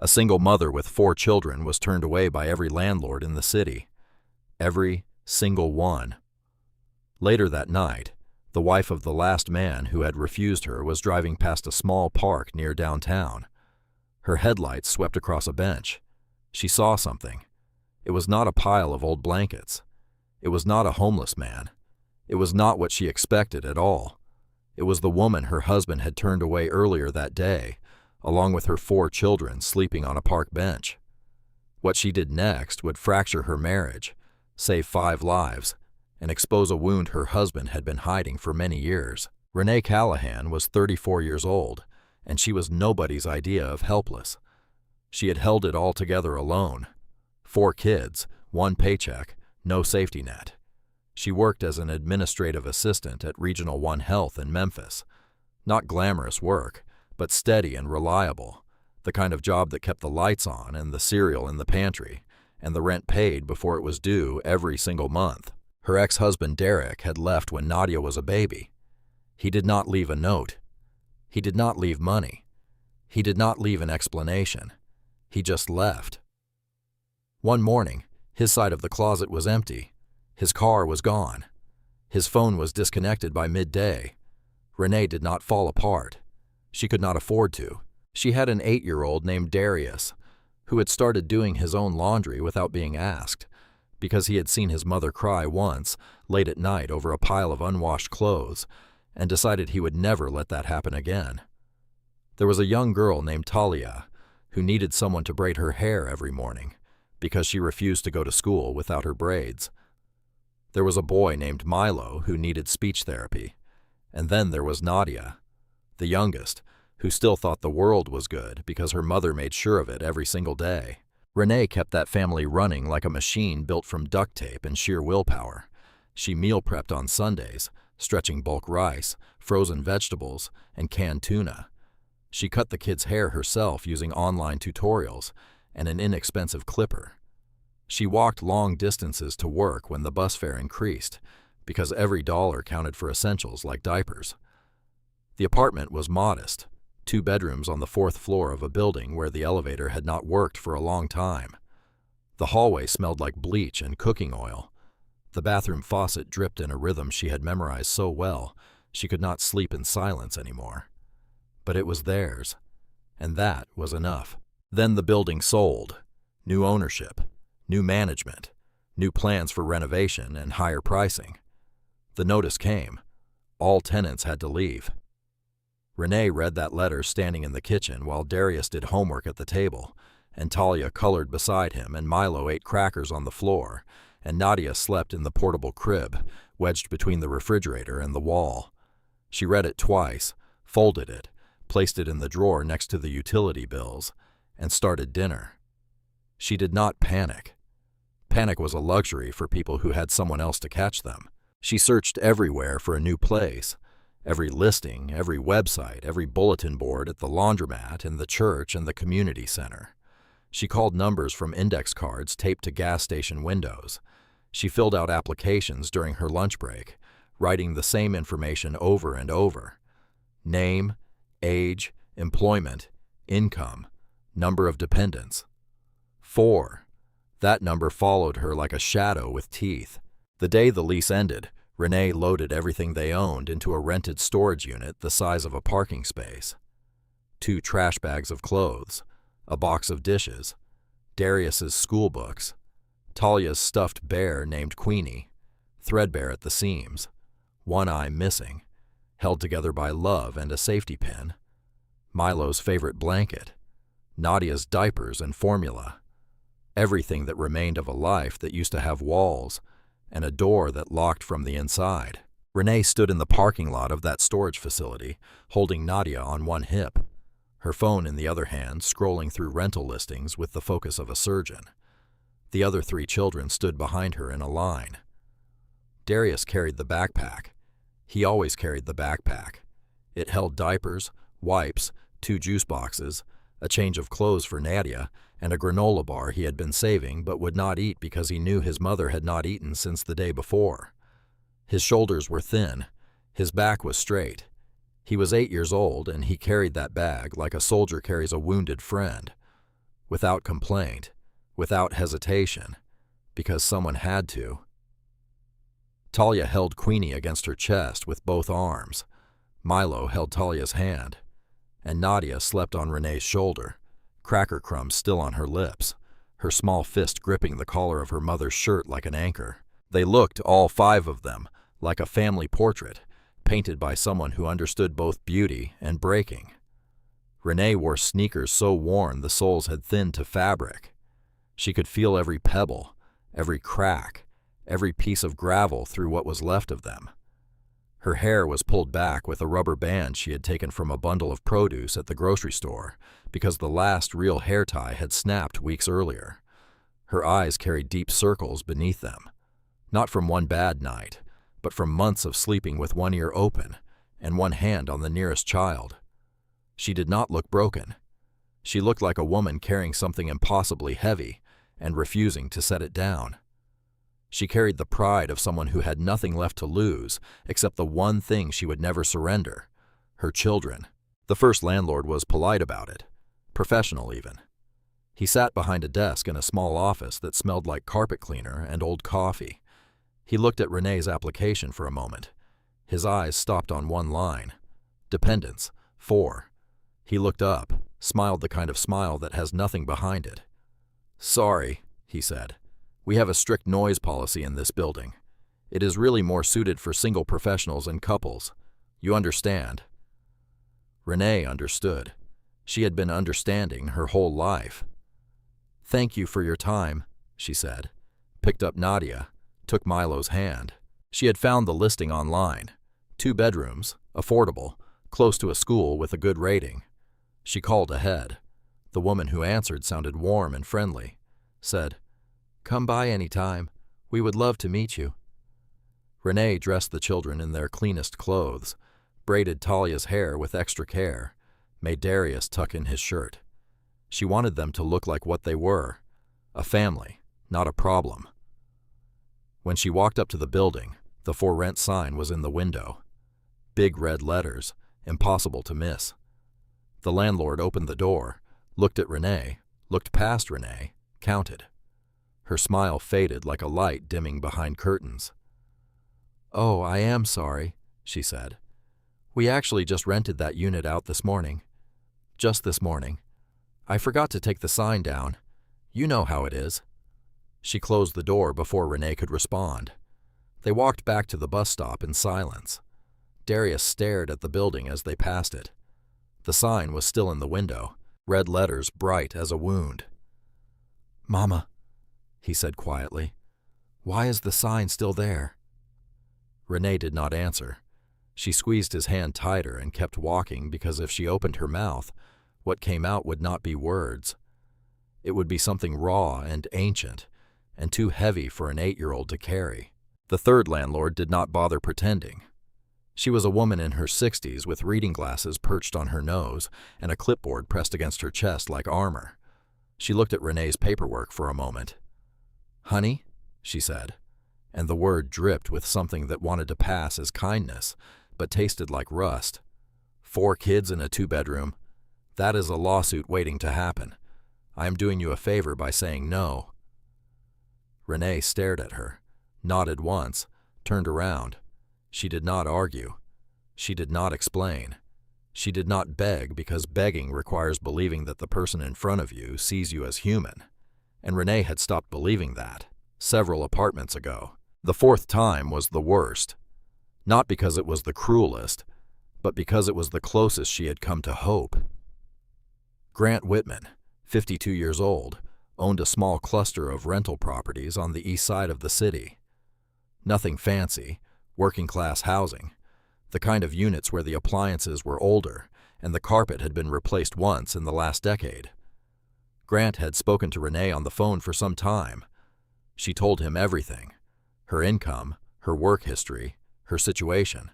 A single mother with 4 children was turned away by every landlord in the city. Every single one. Later that night, the wife of the last man who had refused her was driving past a small park near downtown. Her headlights swept across a bench. She saw something. It was not a pile of old blankets. It was not a homeless man. It was not what she expected at all. It was the woman her husband had turned away earlier that day, along with her 4 children sleeping on a park bench. What she did next would fracture her marriage, save 5 lives, and expose a wound her husband had been hiding for many years. Renee Callahan was 34 years old, and she was nobody's idea of helpless. She had held it all together alone. 4 kids, 1 paycheck, no safety net. She worked as an administrative assistant at Regional One Health in Memphis. Not glamorous work, but steady and reliable, the kind of job that kept the lights on and the cereal in the pantry, and the rent paid before it was due every single month. Her ex-husband Derek had left when Nadia was a baby. He did not leave a note. He did not leave money. He did not leave an explanation. He just left. One morning, his side of the closet was empty. His car was gone. His phone was disconnected by midday. Renee did not fall apart. She could not afford to. She had an 8-year-old named Darius, who had started doing his own laundry without being asked, because he had seen his mother cry once, late at night, over a pile of unwashed clothes, and decided he would never let that happen again. There was a young girl named Talia, who needed someone to braid her hair every morning, because she refused to go to school without her braids. There was a boy named Milo who needed speech therapy, and then there was Nadia, the youngest, who still thought the world was good because her mother made sure of it every single day. Renee kept that family running like a machine built from duct tape and sheer willpower. She meal prepped on Sundays, stretching bulk rice, frozen vegetables, and canned tuna. She cut the kids' hair herself using online tutorials and an inexpensive clipper. She walked long distances to work when the bus fare increased, because every dollar counted for essentials like diapers. The apartment was modest, 2 bedrooms on the 4th floor of a building where the elevator had not worked for a long time. The hallway smelled like bleach and cooking oil. The bathroom faucet dripped in a rhythm she had memorized so well she could not sleep in silence anymore. But it was theirs, and that was enough. Then the building sold. New ownership, new management, new plans for renovation and higher pricing. The notice came. All tenants had to leave. Renee read that letter standing in the kitchen while Darius did homework at the table, and Talia colored beside him, and Milo ate crackers on the floor, and Nadia slept in the portable crib, wedged between the refrigerator and the wall. She read it twice, folded it, placed it in the drawer next to the utility bills, and started dinner. She did not panic. Panic was a luxury for people who had someone else to catch them. She searched everywhere for a new place. Every listing, every website, every bulletin board at the laundromat and the church and the community center. She called numbers from index cards taped to gas station windows. She filled out applications during her lunch break, writing the same information over and over. Name, age, employment, income, number of dependents. 4. That number followed her like a shadow with teeth. The day the lease ended, Renee loaded everything they owned into a rented storage unit the size of a parking space. 2 trash bags of clothes, a box of dishes, Darius's school books, Talia's stuffed bear named Queenie, threadbare at the seams, one eye missing, held together by love and a safety pin, Milo's favorite blanket, Nadia's diapers and formula, everything that remained of a life that used to have walls and a door that locked from the inside. Renee stood in the parking lot of that storage facility, holding Nadia on one hip, her phone in the other hand, scrolling through rental listings with the focus of a surgeon. The other 3 children stood behind her in a line. Darius carried the backpack. He always carried the backpack. It held diapers, wipes, 2 juice boxes, a change of clothes for Nadia, and a granola bar he had been saving but would not eat because he knew his mother had not eaten since the day before. His shoulders were thin. His back was straight. He was 8 years old, and he carried that bag like a soldier carries a wounded friend. without complaint, without hesitation, because someone had to. Talia held Queenie against her chest with both arms. Milo held Talia's hand, and Nadia slept on Renee's shoulder, cracker crumbs still on her lips, her small fist gripping the collar of her mother's shirt like an anchor. They looked, all five of them, like a family portrait, painted by someone who understood both beauty and breaking. Renee wore sneakers so worn the soles had thinned to fabric. She could feel every pebble, every crack, every piece of gravel through what was left of them. Her hair was pulled back with a rubber band she had taken from a bundle of produce at the grocery store because the last real hair tie had snapped weeks earlier. Her eyes carried deep circles beneath them, not from one bad night, but from months of sleeping with one ear open and one hand on the nearest child. She did not look broken. She looked like a woman carrying something impossibly heavy and refusing to set it down. She carried the pride of someone who had nothing left to lose except the one thing she would never surrender, her children. The first landlord was polite about it, professional even. He sat behind a desk in a small office that smelled like carpet cleaner and old coffee. He looked at Renee's application for a moment. His eyes stopped on one line. Dependents, 4. He looked up, smiled the kind of smile that has nothing behind it. "Sorry," he said. "We have a strict noise policy in this building. It is really more suited for single professionals and couples. You understand?" Renee understood. She had been understanding her whole life. "Thank you for your time," she said, picked up Nadia, took Milo's hand. She had found the listing online. 2 bedrooms, affordable, close to a school with a good rating. She called ahead. The woman who answered sounded warm and friendly. Said, "Come by any time. We would love to meet you." Renee dressed the children in their cleanest clothes, braided Talia's hair with extra care, made Darius tuck in his shirt. She wanted them to look like what they were, a family, not a problem. When she walked up to the building, the for rent sign was in the window. Big red letters, impossible to miss. The landlord opened the door, looked at Renee, looked past Renee, counted. Her smile faded like a light dimming behind curtains. "Oh, I am sorry," she said. "We actually just rented that unit out this morning. Just this morning. I forgot to take the sign down. You know how it is." She closed the door before Renee could respond. They walked back to the bus stop in silence. Darius stared at the building as they passed it. The sign was still in the window, red letters bright as a wound. "Mama," he said quietly, "why is the sign still there?" Renee did not answer. She squeezed his hand tighter and kept walking because if she opened her mouth, what came out would not be words. It would be something raw and ancient, and too heavy for an 8-year-old to carry. The third landlord did not bother pretending. She was a woman in her 60s with reading glasses perched on her nose and a clipboard pressed against her chest like armor. She looked at Renee's paperwork for a moment. "Honey," she said, and the word dripped with something that wanted to pass as kindness, but tasted like rust. 4 kids in a 2-bedroom. That is a lawsuit waiting to happen. I am doing you a favor by saying no." Renee stared at her, nodded once, turned around. She did not argue. She did not explain. She did not beg because begging requires believing that the person in front of you sees you as human. And Renee had stopped believing that several apartments ago. The 4th time was the worst. Not because it was the cruelest, but because it was the closest she had come to hope. Grant Whitman, 52 years old, owned a small cluster of rental properties on the east side of the city. Nothing fancy, working-class housing, the kind of units where the appliances were older and the carpet had been replaced once in the last decade. Grant had spoken to Renee on the phone for some time. She told him everything, her income, her work history, her situation.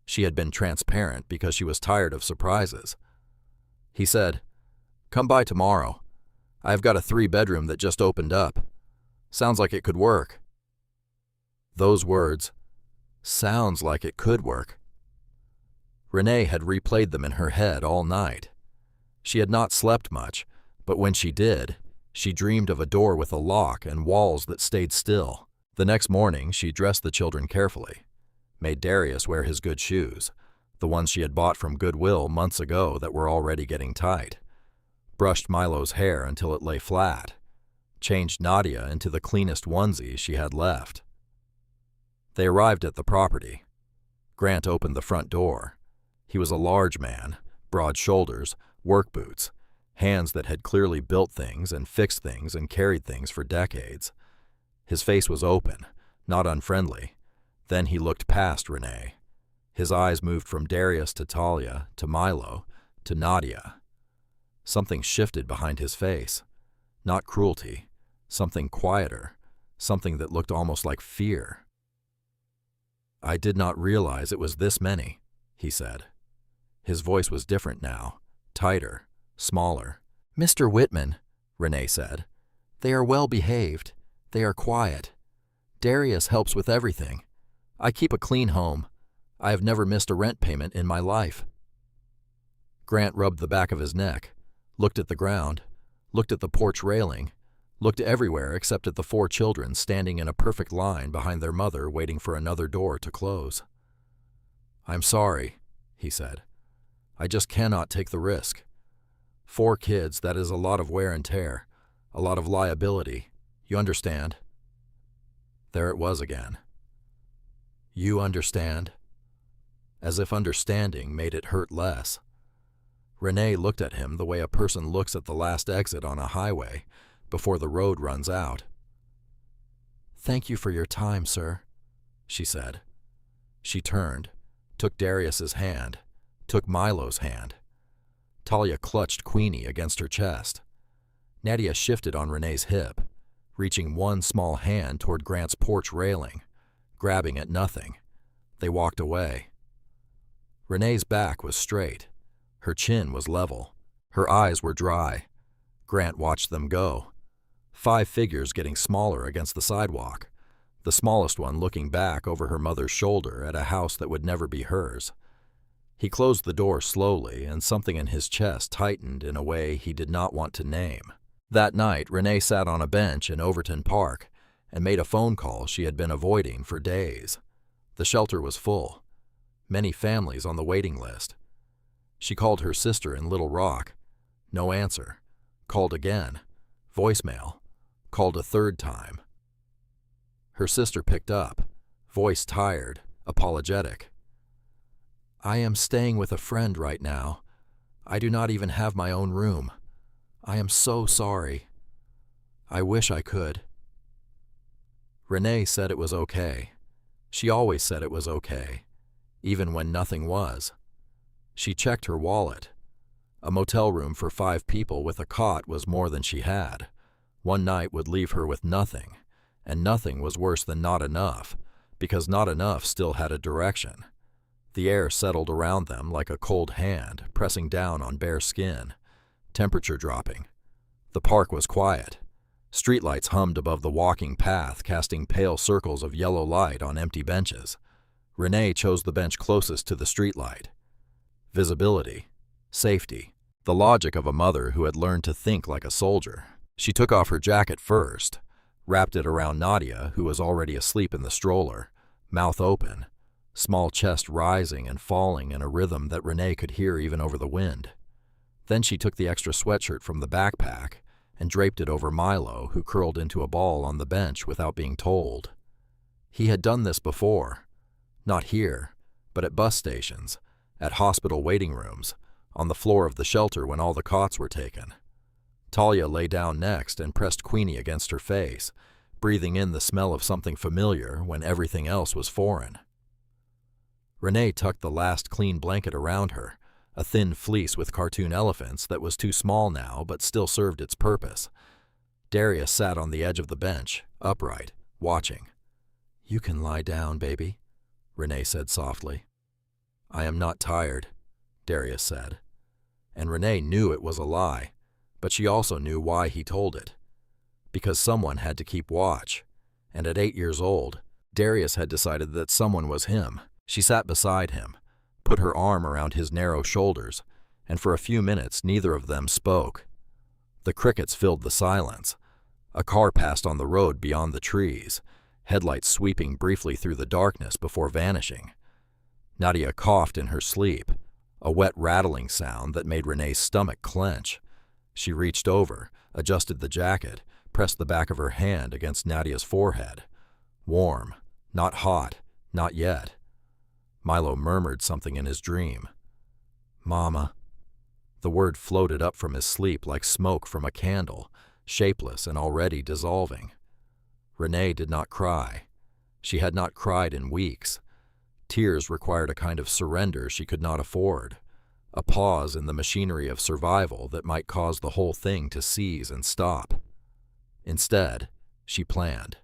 She had been transparent because she was tired of surprises. He said, "Come by tomorrow. I have got a 3-bedroom that just opened up. Sounds like it could work." Those words, "sounds like it could work." Renee had replayed them in her head all night. She had not slept much, But when she did, she dreamed of a door with a lock and walls that stayed still. The next morning, she dressed the children carefully, made Darius wear his good shoes, the ones she had bought from Goodwill months ago that were already getting tight, brushed Milo's hair until it lay flat, changed Nadia into the cleanest onesie she had left. They arrived at the property. Grant opened the front door. He was a large man, broad shoulders, work boots, hands that had clearly built things and fixed things and carried things for decades. His face was open, not unfriendly. Then he looked past Renee. His eyes moved from Darius to Talia, to Milo, to Nadia. Something shifted behind his face. Not cruelty, something quieter, something that looked almost like fear. "I did not realize it was this many," he said. His voice was different now, tighter, smaller. "Mr. Whitman," Renee said, "they are well behaved. They are quiet. Darius helps with everything. I keep a clean home. I have never missed a rent payment in my life." Grant rubbed the back of his neck, looked at the ground, looked at the porch railing, looked everywhere except at the 4 children standing in a perfect line behind their mother waiting for another door to close. "I'm sorry," he said. "I just cannot take the risk. 4 kids, that is a lot of wear and tear, a lot of liability. You understand?" There it was again. "You understand?" As if understanding made it hurt less. Renee looked at him the way a person looks at the last exit on a highway before the road runs out. "Thank you for your time, sir," she said. She turned, took Darius's hand, took Milo's hand. Talia clutched Queenie against her chest. Nadia shifted on Renee's hip, reaching one small hand toward Grant's porch railing, grabbing at nothing. They walked away. Renee's back was straight. Her chin was level. Her eyes were dry. Grant watched them go. 5 figures getting smaller against the sidewalk, the smallest one looking back over her mother's shoulder at a house that would never be hers. He closed the door slowly, and something in his chest tightened in a way he did not want to name. That night, Renee sat on a bench in Overton Park and made a phone call she had been avoiding for days. The shelter was full. Many families on the waiting list. She called her sister in Little Rock. No answer. Called again. Voicemail. Called a 3rd time. Her sister picked up, voice tired, apologetic. "I am staying with a friend right now. I do not even have my own room. I am so sorry. I wish I could." Renee said it was okay. She always said it was okay, even when nothing was. She checked her wallet. A motel room for 5 people with a cot was more than she had. One night would leave her with nothing, and nothing was worse than not enough, because not enough still had a direction. The air settled around them like a cold hand, pressing down on bare skin, temperature dropping. The park was quiet. Streetlights hummed above the walking path, casting pale circles of yellow light on empty benches. Renee chose the bench closest to the streetlight. Visibility, safety, the logic of a mother who had learned to think like a soldier. She took off her jacket first, wrapped it around Nadia, who was already asleep in the stroller, mouth open, small chest rising and falling in a rhythm that Renee could hear even over the wind. Then she took the extra sweatshirt from the backpack and draped it over Milo, who curled into a ball on the bench without being told. He had done this before. Not here, but at bus stations, at hospital waiting rooms, on the floor of the shelter when all the cots were taken. Talia lay down next and pressed Queenie against her face, breathing in the smell of something familiar when everything else was foreign. Renee tucked the last clean blanket around her, a thin fleece with cartoon elephants that was too small now but still served its purpose. Darius sat on the edge of the bench, upright, watching. "You can lie down, baby," Renee said softly. "I am not tired," Darius said. And Renee knew it was a lie, but she also knew why he told it. Because someone had to keep watch, and at 8 years old, Darius had decided that someone was him. She sat beside him, put her arm around his narrow shoulders, and for a few minutes neither of them spoke. The crickets filled the silence. A car passed on the road beyond the trees, headlights sweeping briefly through the darkness before vanishing. Nadia coughed in her sleep, a wet rattling sound that made Renee's stomach clench. She reached over, adjusted the jacket, pressed the back of her hand against Nadia's forehead. Warm, not hot, not yet. Milo murmured something in his dream. "Mama." The word floated up from his sleep like smoke from a candle, shapeless and already dissolving. Renee did not cry. She had not cried in weeks. Tears required a kind of surrender she could not afford, a pause in the machinery of survival that might cause the whole thing to seize and stop. Instead, she planned.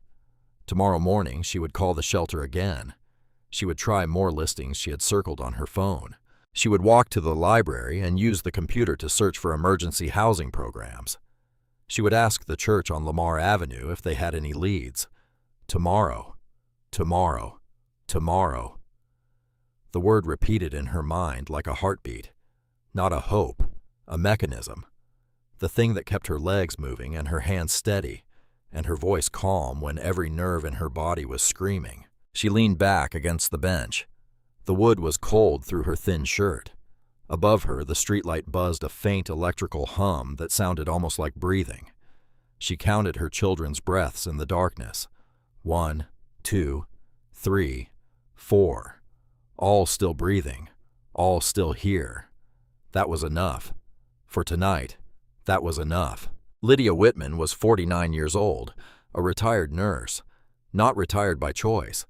Tomorrow morning she would call the shelter again. She would try more listings she had circled on her phone. She would walk to the library and use the computer to search for emergency housing programs. She would ask the church on Lamar Avenue if they had any leads. Tomorrow, tomorrow, tomorrow. The word repeated in her mind like a heartbeat, not a hope, a mechanism. The thing that kept her legs moving and her hands steady, and her voice calm when every nerve in her body was screaming. She leaned back against the bench. The wood was cold through her thin shirt. Above her, the streetlight buzzed a faint electrical hum that sounded almost like breathing. She counted her children's breaths in the darkness. 1, 2, 3, 4. All still breathing, all still here. That was enough. For tonight, that was enough. Lydia Whitman was 49 years old, a retired nurse. Not retired by choice.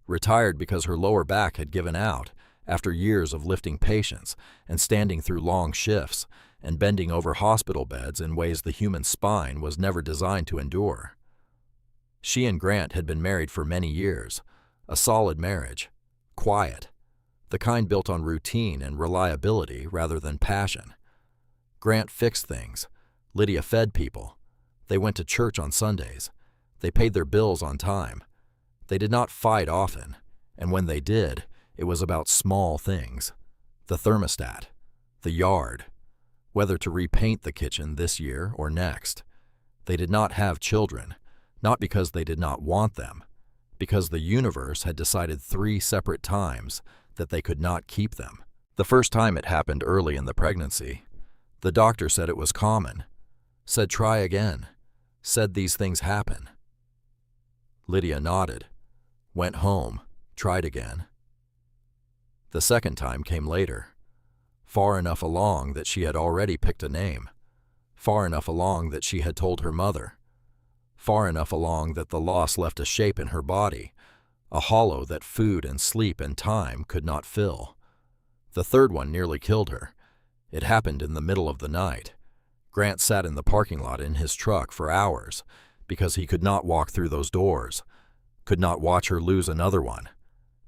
Retired because her lower back had given out after years of lifting patients and standing through long shifts and bending over hospital beds in ways the human spine was never designed to endure. She and Grant had been married for many years, a solid marriage, quiet, the kind built on routine and reliability rather than passion. Grant fixed things. Lydia fed people. They went to church on Sundays. They paid their bills on time. They did not fight often, and when they did, it was about small things. The thermostat, the yard, whether to repaint the kitchen this year or next. They did not have children, not because they did not want them, because the universe had decided 3 separate times that they could not keep them. The first time it happened early in the pregnancy. The doctor said it was common, said try again, said these things happen. Lydia nodded, went home, tried again. The second time came later, far enough along that she had already picked a name, far enough along that she had told her mother, far enough along that the loss left a shape in her body, a hollow that food and sleep and time could not fill. The third one nearly killed her. It happened in the middle of the night. Grant sat in the parking lot in his truck for hours because he could not walk through those doors, could not watch her lose another one,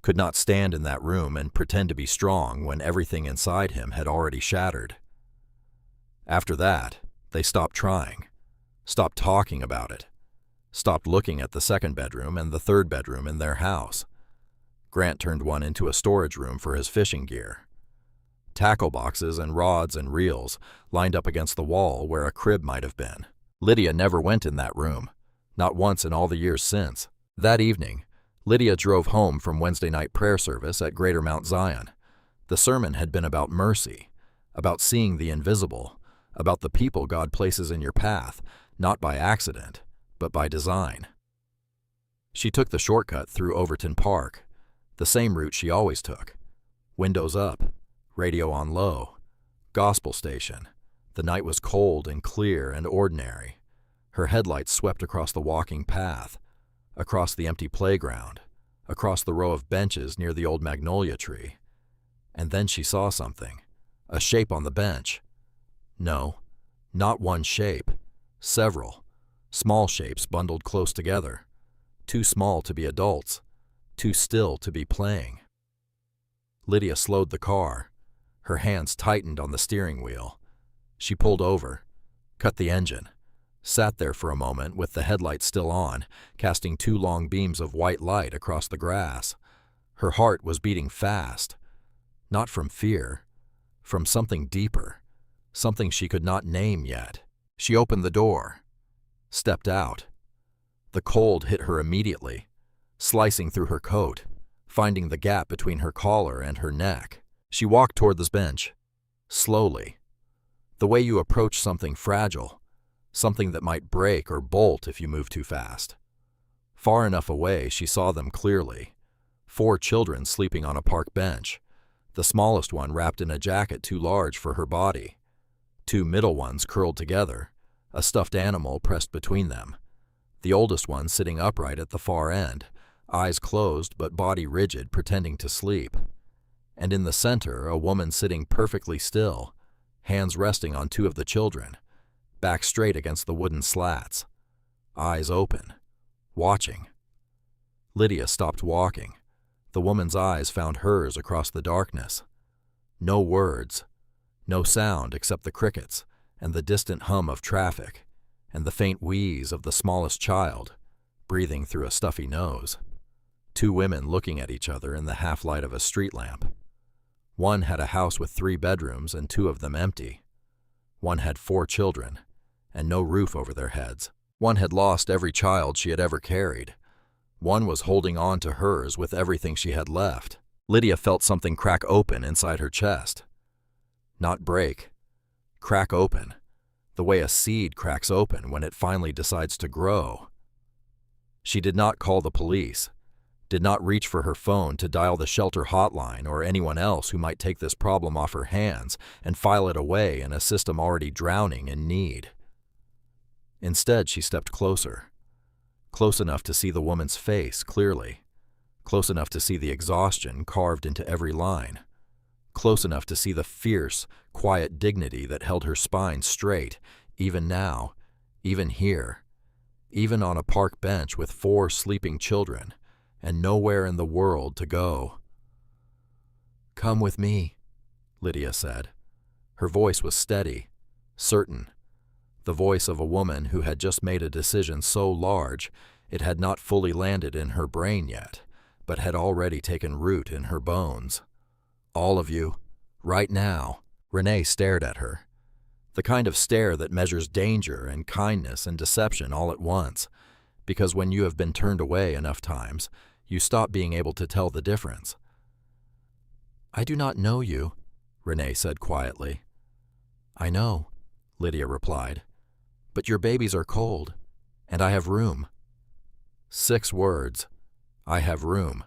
could not stand in that room and pretend to be strong when everything inside him had already shattered. After that, they stopped trying, stopped talking about it, stopped looking at the second bedroom and the third bedroom in their house. Grant turned one into a storage room for his fishing gear. Tackle boxes and rods and reels lined up against the wall where a crib might have been. Lydia never went in that room, not once in all the years since. That evening, Lydia drove home from Wednesday night prayer service at Greater Mount Zion. The sermon had been about mercy, about seeing the invisible, about the people God places in your path, not by accident, but by design. She took the shortcut through Overton Park, the same route she always took. Windows up, radio on low, gospel station. The night was cold and clear and ordinary. Her headlights swept across the walking path, across the empty playground, across the row of benches near the old magnolia tree. And then she saw something, a shape on the bench. No, not one shape, several, small shapes bundled close together, too small to be adults, too still to be playing. Lydia slowed the car. Her hands tightened on the steering wheel. She pulled over, cut the engine, sat there for a moment with the headlights still on, casting 2 long beams of white light across the grass. Her heart was beating fast, not from fear, from something deeper, something she could not name yet. She opened the door, stepped out. The cold hit her immediately, slicing through her coat, finding the gap between her collar and her neck. She walked toward this bench, slowly, the way you approach something fragile, something that might break or bolt if you move too fast. Far enough away, she saw them clearly. 4 children sleeping on a park bench, the smallest one wrapped in a jacket too large for her body. 2 middle ones curled together, a stuffed animal pressed between them. The oldest one sitting upright at the far end, eyes closed but body rigid, pretending to sleep. And in the center, a woman sitting perfectly still, hands resting on 2 of the children, back straight against the wooden slats, eyes open, watching. Lydia stopped walking. The woman's eyes found hers across the darkness. No words, no sound except the crickets and the distant hum of traffic and the faint wheeze of the smallest child, breathing through a stuffy nose. 2 women looking at each other in the half-light of a street lamp. One had a house with 3 bedrooms and 2 of them empty. One had 4 children and no roof over their heads. One had lost every child she had ever carried. One was holding on to hers with everything she had left. Lydia felt something crack open inside her chest. Not break, crack open, the way a seed cracks open when it finally decides to grow. She did not call the police, did not reach for her phone to dial the shelter hotline or anyone else who might take this problem off her hands and file it away in a system already drowning in need. Instead, she stepped closer, close enough to see the woman's face clearly, close enough to see the exhaustion carved into every line, close enough to see the fierce, quiet dignity that held her spine straight, even now, even here, even on a park bench with 4 sleeping children and nowhere in the world to go. "Come with me," Lydia said. Her voice was steady, certain, the voice of a woman who had just made a decision so large it had not fully landed in her brain yet, but had already taken root in her bones. "All of you, right now." Renee stared at her, the kind of stare that measures danger and kindness and deception all at once, because when you have been turned away enough times, you stop being able to tell the difference. "I do not know you," Renee said quietly. "I know," Lydia replied, "but your babies are cold, and I have room." 6 words. I have room.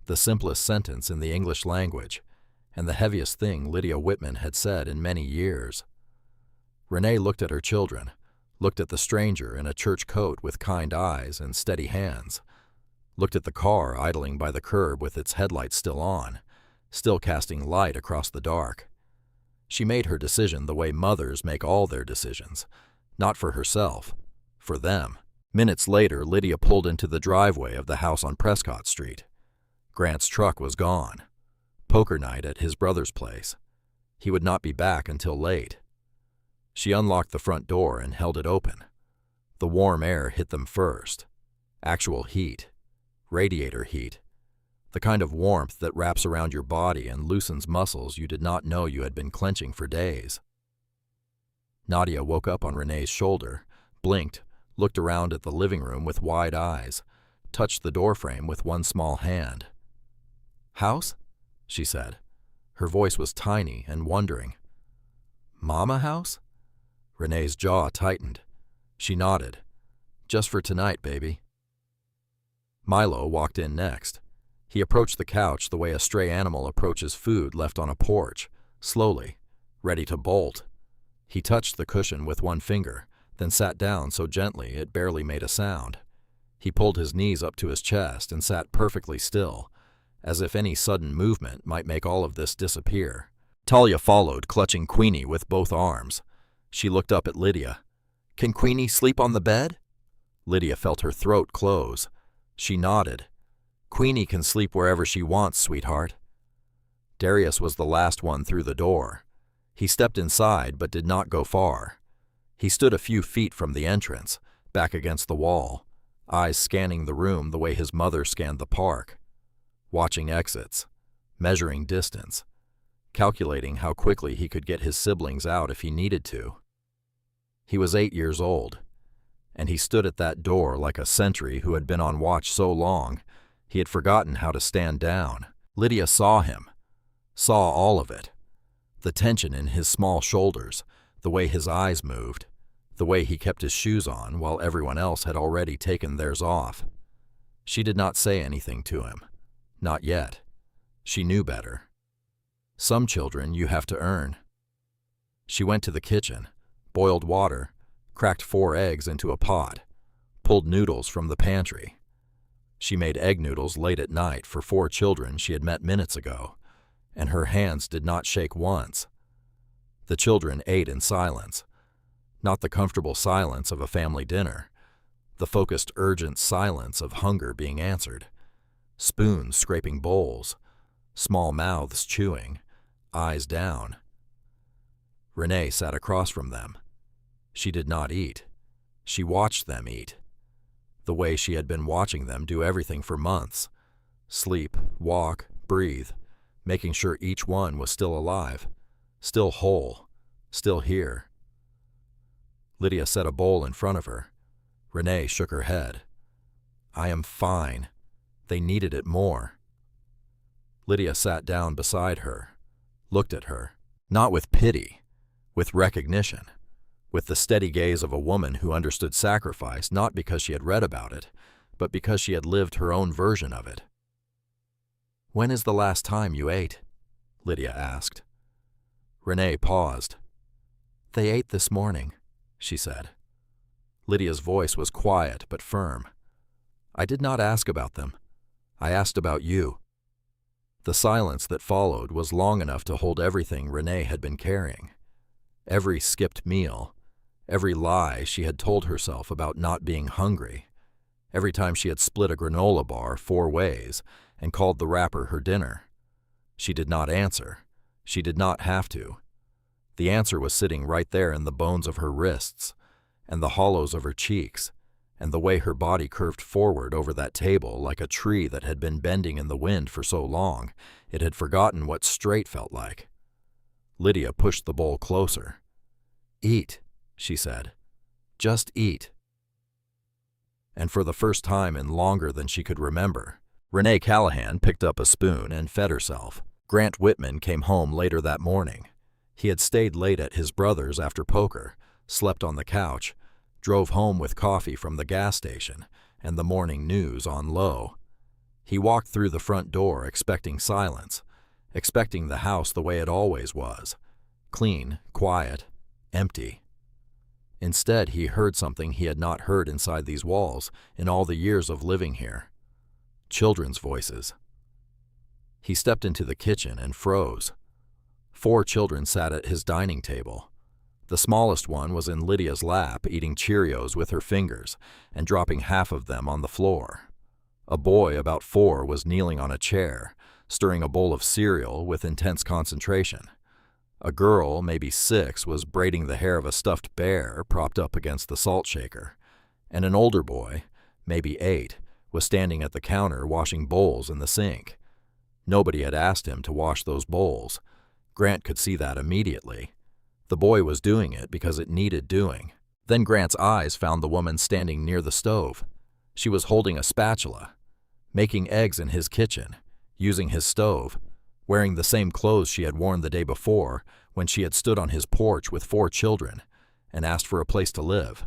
The simplest sentence in the English language, and the heaviest thing Lydia Whitman had said in many years. Renee looked at her children, looked at the stranger in a church coat with kind eyes and steady hands, looked at the car idling by the curb with its headlights still on, still casting light across the dark. She made her decision the way mothers make all their decisions, not for herself, for them. Minutes later, Lydia pulled into the driveway of the house on Prescott Street. Grant's truck was gone. Poker night at his brother's place. He would not be back until late. She unlocked the front door and held it open. The warm air hit them first. Actual heat. Radiator heat. The kind of warmth that wraps around your body and loosens muscles you did not know you had been clenching for days. Nadia woke up on Renee's shoulder, blinked, looked around at the living room with wide eyes, touched the doorframe with one small hand. "House?" she said. Her voice was tiny and wondering. "Mama house?" Renee's jaw tightened. She nodded. "Just for tonight, baby." Milo walked in next. He approached the couch the way a stray animal approaches food left on a porch, slowly, ready to bolt. He touched the cushion with one finger, then sat down so gently it barely made a sound. He pulled his knees up to his chest and sat perfectly still, as if any sudden movement might make all of this disappear. Talia followed, clutching Queenie with both arms. She looked up at Lydia. "Can Queenie sleep on the bed?" Lydia felt her throat close. She nodded. "Queenie can sleep wherever she wants, sweetheart." Darius was the last one through the door. He stepped inside but did not go far. He stood a few feet from the entrance, back against the wall, eyes scanning the room the way his mother scanned the park, watching exits, measuring distance, calculating how quickly he could get his siblings out if he needed to. He was 8 years old, and he stood at that door like a sentry who had been on watch so long he had forgotten how to stand down. Lydia saw him, saw all of it. The tension in his small shoulders, the way his eyes moved, the way he kept his shoes on while everyone else had already taken theirs off. She did not say anything to him. Not yet. She knew better. Some children you have to earn. She went to the kitchen, boiled water, cracked 4 eggs into a pot, pulled noodles from the pantry. She made egg noodles late at night for 4 children she had met minutes ago, and her hands did not shake once. The children ate in silence, not the comfortable silence of a family dinner, the focused, urgent silence of hunger being answered, spoons scraping bowls, small mouths chewing, eyes down. Renee sat across from them. She did not eat. She watched them eat, the way she had been watching them do everything for months: sleep, walk, breathe, making sure each one was still alive, still whole, still here. Lydia set a bowl in front of her. Renee shook her head. "I am fine. They needed it more." Lydia sat down beside her, looked at her, not with pity, with recognition, with the steady gaze of a woman who understood sacrifice not because she had read about it, but because she had lived her own version of it. "When is the last time you ate?" Lydia asked. Renee paused. "They ate this morning," she said. Lydia's voice was quiet but firm. "I did not ask about them. I asked about you." The silence that followed was long enough to hold everything Renee had been carrying. Every skipped meal, every lie she had told herself about not being hungry, every time she had split a granola bar 4 ways and called the wrapper her dinner. She did not answer. She did not have to. The answer was sitting right there in the bones of her wrists, and the hollows of her cheeks, and the way her body curved forward over that table like a tree that had been bending in the wind for so long it had forgotten what straight felt like. Lydia pushed the bowl closer. "Eat," she said. "Just eat." And for the first time in longer than she could remember, Renee Callahan picked up a spoon and fed herself. Grant Whitman came home later that morning. He had stayed late at his brother's after poker, slept on the couch, drove home with coffee from the gas station and the morning news on low. He walked through the front door expecting silence, expecting the house the way it always was, clean, quiet, empty. Instead, he heard something he had not heard inside these walls in all the years of living here. Children's voices. He stepped into the kitchen and froze. 4 children sat at his dining table. The smallest one was in Lydia's lap, eating Cheerios with her fingers and dropping half of them on the floor. A boy about 4 was kneeling on a chair, stirring a bowl of cereal with intense concentration. A girl, maybe 6, was braiding the hair of a stuffed bear propped up against the salt shaker, and an older boy, maybe 8, was standing at the counter washing bowls in the sink. Nobody had asked him to wash those bowls. Grant could see that immediately. The boy was doing it because it needed doing. Then Grant's eyes found the woman standing near the stove. She was holding a spatula, making eggs in his kitchen, using his stove, wearing the same clothes she had worn the day before when she had stood on his porch with 4 children and asked for a place to live.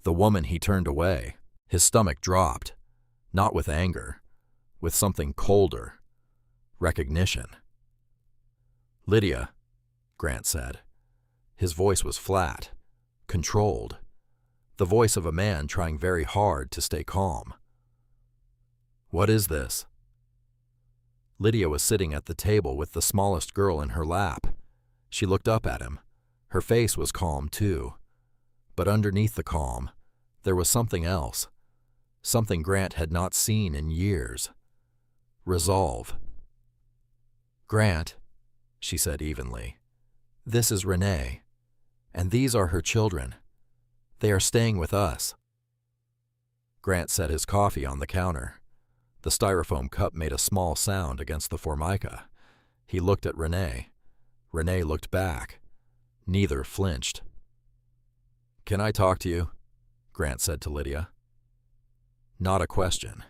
The woman he turned away. His stomach dropped, not with anger, with something colder. Recognition. "Lydia," Grant said. His voice was flat, controlled, the voice of a man trying very hard to stay calm. "What is this?" Lydia was sitting at the table with the smallest girl in her lap. She looked up at him. Her face was calm too. But underneath the calm, there was something else, something Grant had not seen in years. Resolve. "Grant," she said evenly, "this is Renee, and these are her children. They are staying with us." Grant set his coffee on the counter. The styrofoam cup made a small sound against the formica. He looked at Renee. Renee looked back. Neither flinched. "Can I talk to you?" Grant said to Lydia. Not a question.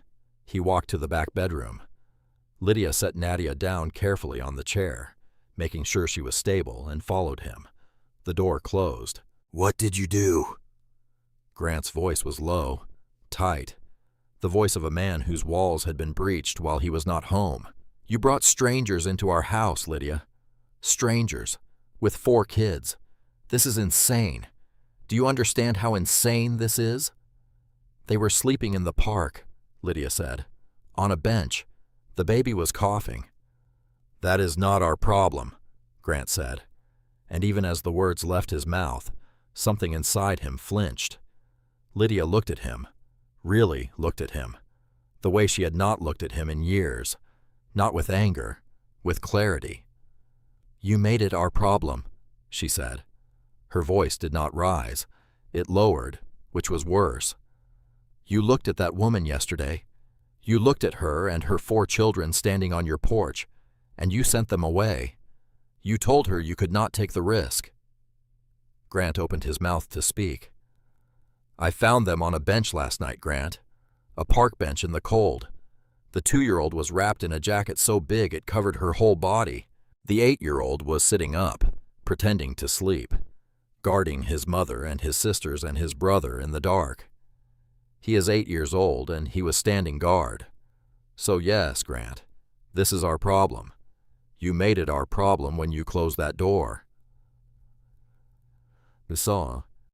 He walked to the back bedroom. Lydia set Nadia down carefully on the chair, making sure she was stable, and followed him. The door closed. "What did you do?" Grant's voice was low, tight, the voice of a man whose walls had been breached while he was not home. "You brought strangers into our house, Lydia. Strangers, with 4 kids. This is insane. Do you understand how insane this is?" "They were sleeping in the park," Lydia said. "On a bench. The baby was coughing." "That is not our problem," Grant said. And even as the words left his mouth, something inside him flinched. Lydia looked at him, really looked at him, the way she had not looked at him in years, not with anger, with clarity. "You made it our problem," she said. Her voice did not rise. It lowered, which was worse. "You looked at that woman yesterday. You looked at her and her 4 children standing on your porch, and you sent them away. You told her you could not take the risk." Grant opened his mouth to speak. "I found them on a bench last night, Grant. A park bench in the cold. The 2-year-old was wrapped in a jacket so big it covered her whole body. The 8-year-old was sitting up, pretending to sleep, guarding his mother and his sisters and his brother in the dark. He is 8 years old, and he was standing guard. So yes, Grant, this is our problem. You made it our problem when you closed that door."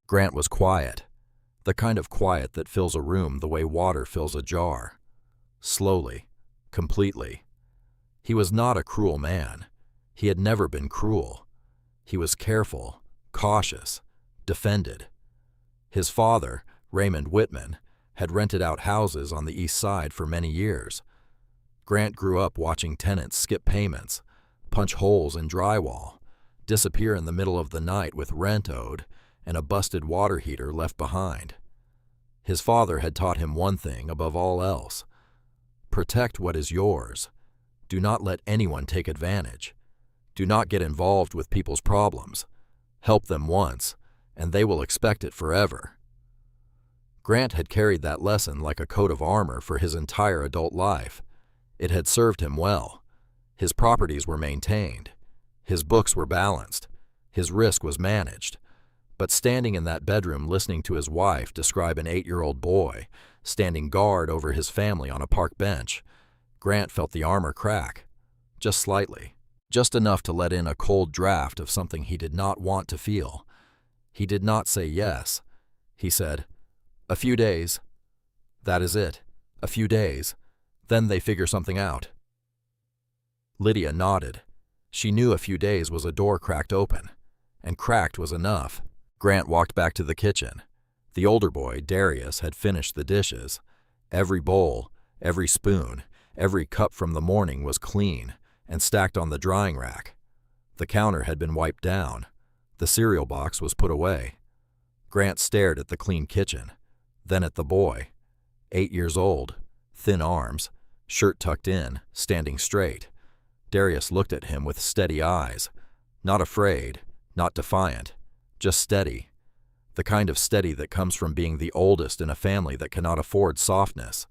Grant was quiet, the kind of quiet that fills a room the way water fills a jar. Slowly, completely. He was not a cruel man. He had never been cruel. He was careful, cautious, defended. His father, Raymond Whitman, had rented out houses on the East Side for many years. Grant grew up watching tenants skip payments, punch holes in drywall, disappear in the middle of the night with rent owed and a busted water heater left behind. His father had taught him one thing above all else: protect what is yours. Do not let anyone take advantage. Do not get involved with people's problems. Help them once, and they will expect it forever. Grant had carried that lesson like a coat of armor for his entire adult life. It had served him well. His properties were maintained. His books were balanced. His risk was managed. But standing in that bedroom listening to his wife describe an 8-year-old boy standing guard over his family on a park bench, Grant felt the armor crack, just slightly, just enough to let in a cold draft of something he did not want to feel. He did not say yes. He said, "A few days. That is it. A few days. Then they figure something out." Lydia nodded. She knew a few days was a door cracked open, and cracked was enough. Grant walked back to the kitchen. The older boy, Darius, had finished the dishes. Every bowl, every spoon, every cup from the morning was clean and stacked on the drying rack. The counter had been wiped down. The cereal box was put away. Grant stared at the clean kitchen, then at the boy, 8 years old, thin arms, shirt tucked in, standing straight. Darius looked at him with steady eyes, not afraid, not defiant, just steady. The kind of steady that comes from being the oldest in a family that cannot afford softness.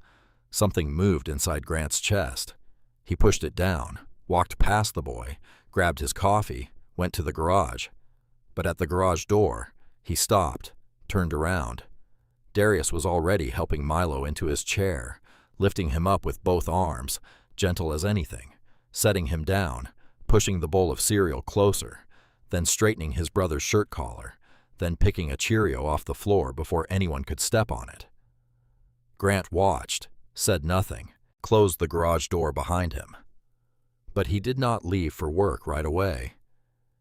Something moved inside Grant's chest. He pushed it down, walked past the boy, grabbed his coffee, went to the garage. But at the garage door, he stopped, turned around. Darius was already helping Milo into his chair, lifting him up with both arms, gentle as anything, setting him down, pushing the bowl of cereal closer, then straightening his brother's shirt collar, then picking a Cheerio off the floor before anyone could step on it. Grant watched, said nothing, closed the garage door behind him. But he did not leave for work right away.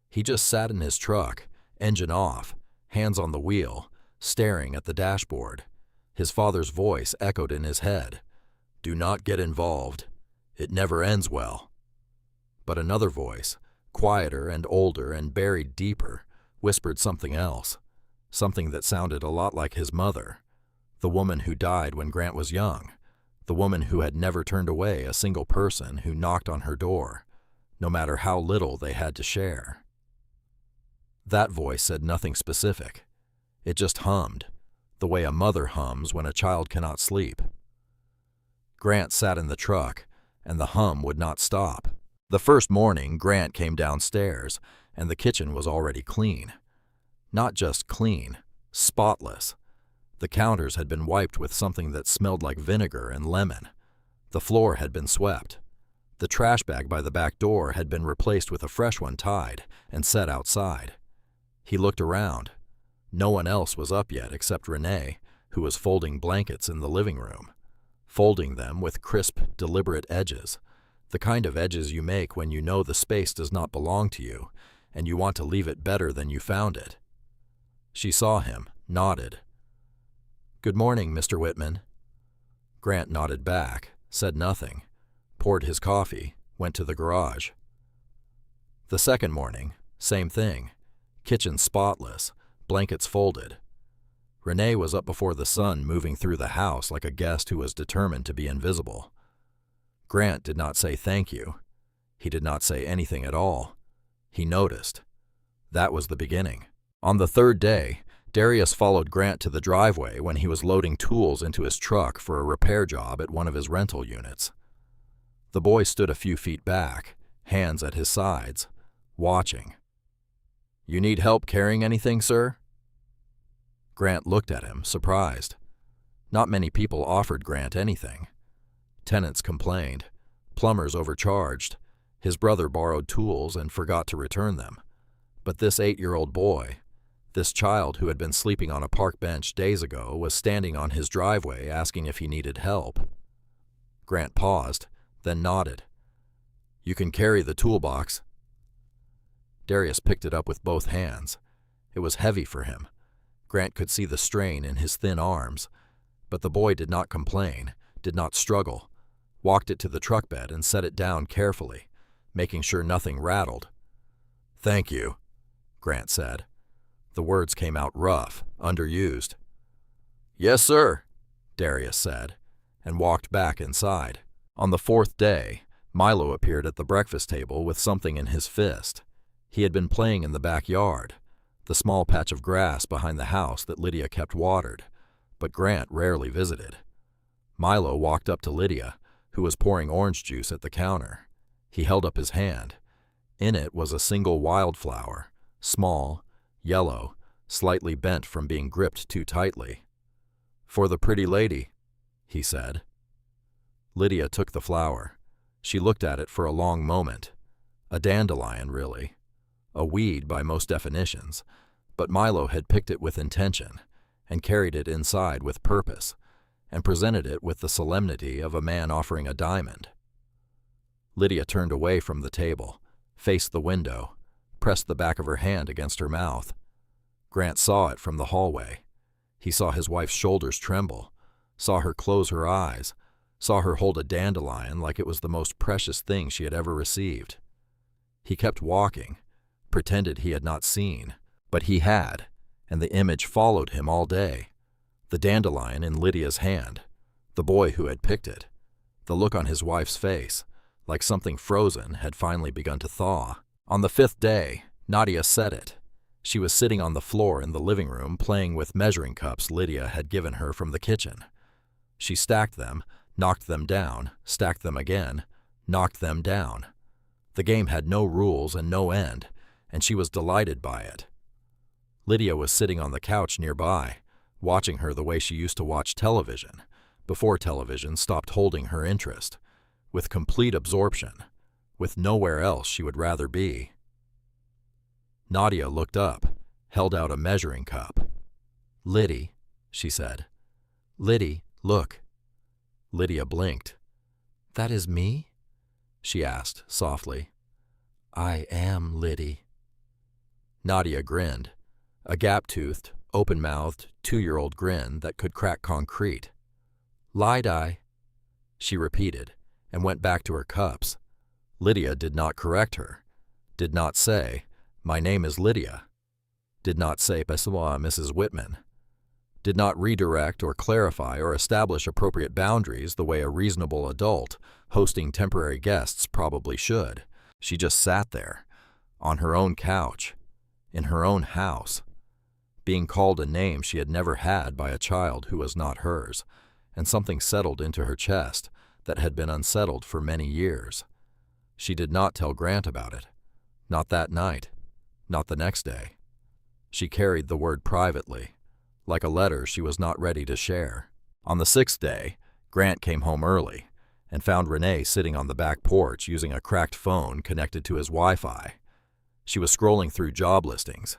He just sat in his truck, engine off, hands on the wheel, staring at the dashboard. His father's voice echoed in his head. "Do not get involved. It never ends well." But another voice, quieter and older and buried deeper, whispered something else, something that sounded a lot like his mother, the woman who died when Grant was young, the woman who had never turned away a single person who knocked on her door, no matter how little they had to share. That voice said nothing specific. It just hummed, the way a mother hums when a child cannot sleep. Grant sat in the truck, and the hum would not stop. The first morning, Grant came downstairs, and the kitchen was already clean. Not just clean, spotless. The counters had been wiped with something that smelled like vinegar and lemon. The floor had been swept. The trash bag by the back door had been replaced with a fresh one tied and set outside. He looked around. No one else was up yet except Renee, who was folding blankets in the living room, folding them with crisp, deliberate edges, the kind of edges you make when you know the space does not belong to you and you want to leave it better than you found it. She saw him, nodded. "Good morning, Mr. Whitman." Grant nodded back, said nothing, poured his coffee, went to the garage. The second morning, same thing. Kitchen spotless, blankets folded. Renee was up before the sun, moving through the house like a guest who was determined to be invisible. Grant did not say thank you. He did not say anything at all. He noticed. That was the beginning. On the third day, Darius followed Grant to the driveway when he was loading tools into his truck for a repair job at one of his rental units. The boy stood a few feet back, hands at his sides, watching. "You need help carrying anything, sir?" Grant looked at him, surprised. Not many people offered Grant anything. Tenants complained. Plumbers overcharged. His brother borrowed tools and forgot to return them. But this 8-year-old boy, this child who had been sleeping on a park bench days ago, was standing on his driveway asking if he needed help. Grant paused, then nodded. "You can carry the toolbox." Darius picked it up with both hands. It was heavy for him. Grant could see the strain in his thin arms. But the boy did not complain, did not struggle, walked it to the truck bed and set it down carefully, making sure nothing rattled. "Thank you," Grant said. The words came out rough, underused. "Yes, sir," Darius said, and walked back inside. On the fourth day, Milo appeared at the breakfast table with something in his fist. He had been playing in the backyard, the small patch of grass behind the house that Lydia kept watered, but Grant rarely visited. Milo walked up to Lydia, who was pouring orange juice at the counter. He held up his hand. In it was a single wildflower, small, yellow, slightly bent from being gripped too tightly. "For the pretty lady," he said. Lydia took the flower. She looked at it for a long moment. A dandelion, really. A weed by most definitions, but Milo had picked it with intention and carried it inside with purpose and presented it with the solemnity of a man offering a diamond. Lydia turned away from the table, faced the window, pressed the back of her hand against her mouth. Grant saw it from the hallway. He saw his wife's shoulders tremble, saw her close her eyes, saw her hold a dandelion like it was the most precious thing she had ever received. He kept walking, pretended he had not seen, but he had, and the image followed him all day. The dandelion in Lydia's hand, the boy who had picked it, the look on his wife's face, like something frozen had finally begun to thaw. On the fifth day, Nadia said it. She was sitting on the floor in the living room playing with measuring cups Lydia had given her from the kitchen. She stacked them, knocked them down, stacked them again, knocked them down. The game had no rules and no end, and she was delighted by it. Lydia was sitting on the couch nearby, watching her the way she used to watch television, before television stopped holding her interest, with complete absorption, with nowhere else she would rather be. Nadia looked up, held out a measuring cup. "Liddy," she said. "Liddy, look." Lydia blinked. "That is me?" she asked softly. "I am Liddy." Nadia grinned, a gap-toothed, open-mouthed, 2-year-old grin that could crack concrete. "Lie-die," she repeated, and went back to her cups. Lydia did not correct her, did not say, "My name is Lydia," did not say, "Bessois, Mrs. Whitman," did not redirect or clarify or establish appropriate boundaries the way a reasonable adult hosting temporary guests probably should. She just sat there, on her own couch, in her own house, being called a name she had never had by a child who was not hers, and something settled into her chest that had been unsettled for many years. She did not tell Grant about it. Not that night. Not the next day. She carried the word privately, like a letter she was not ready to share. On the 6th day, Grant came home early and found Renee sitting on the back porch using a cracked phone connected to his Wi-Fi. She was scrolling through job listings.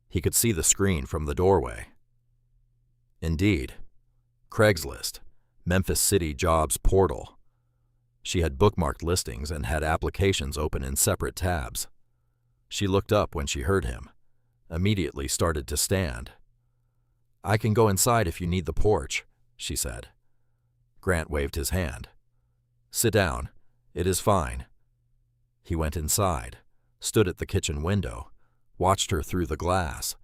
He could see the screen from the doorway. Indeed. Craigslist, Memphis City Jobs Portal. She had bookmarked listings and had applications open in separate tabs. She looked up when she heard him, immediately started to stand. "I can go inside if you need the porch," she said. Grant waved his hand. "Sit down. It is fine." He went inside, stood at the kitchen window, watched her through the glass,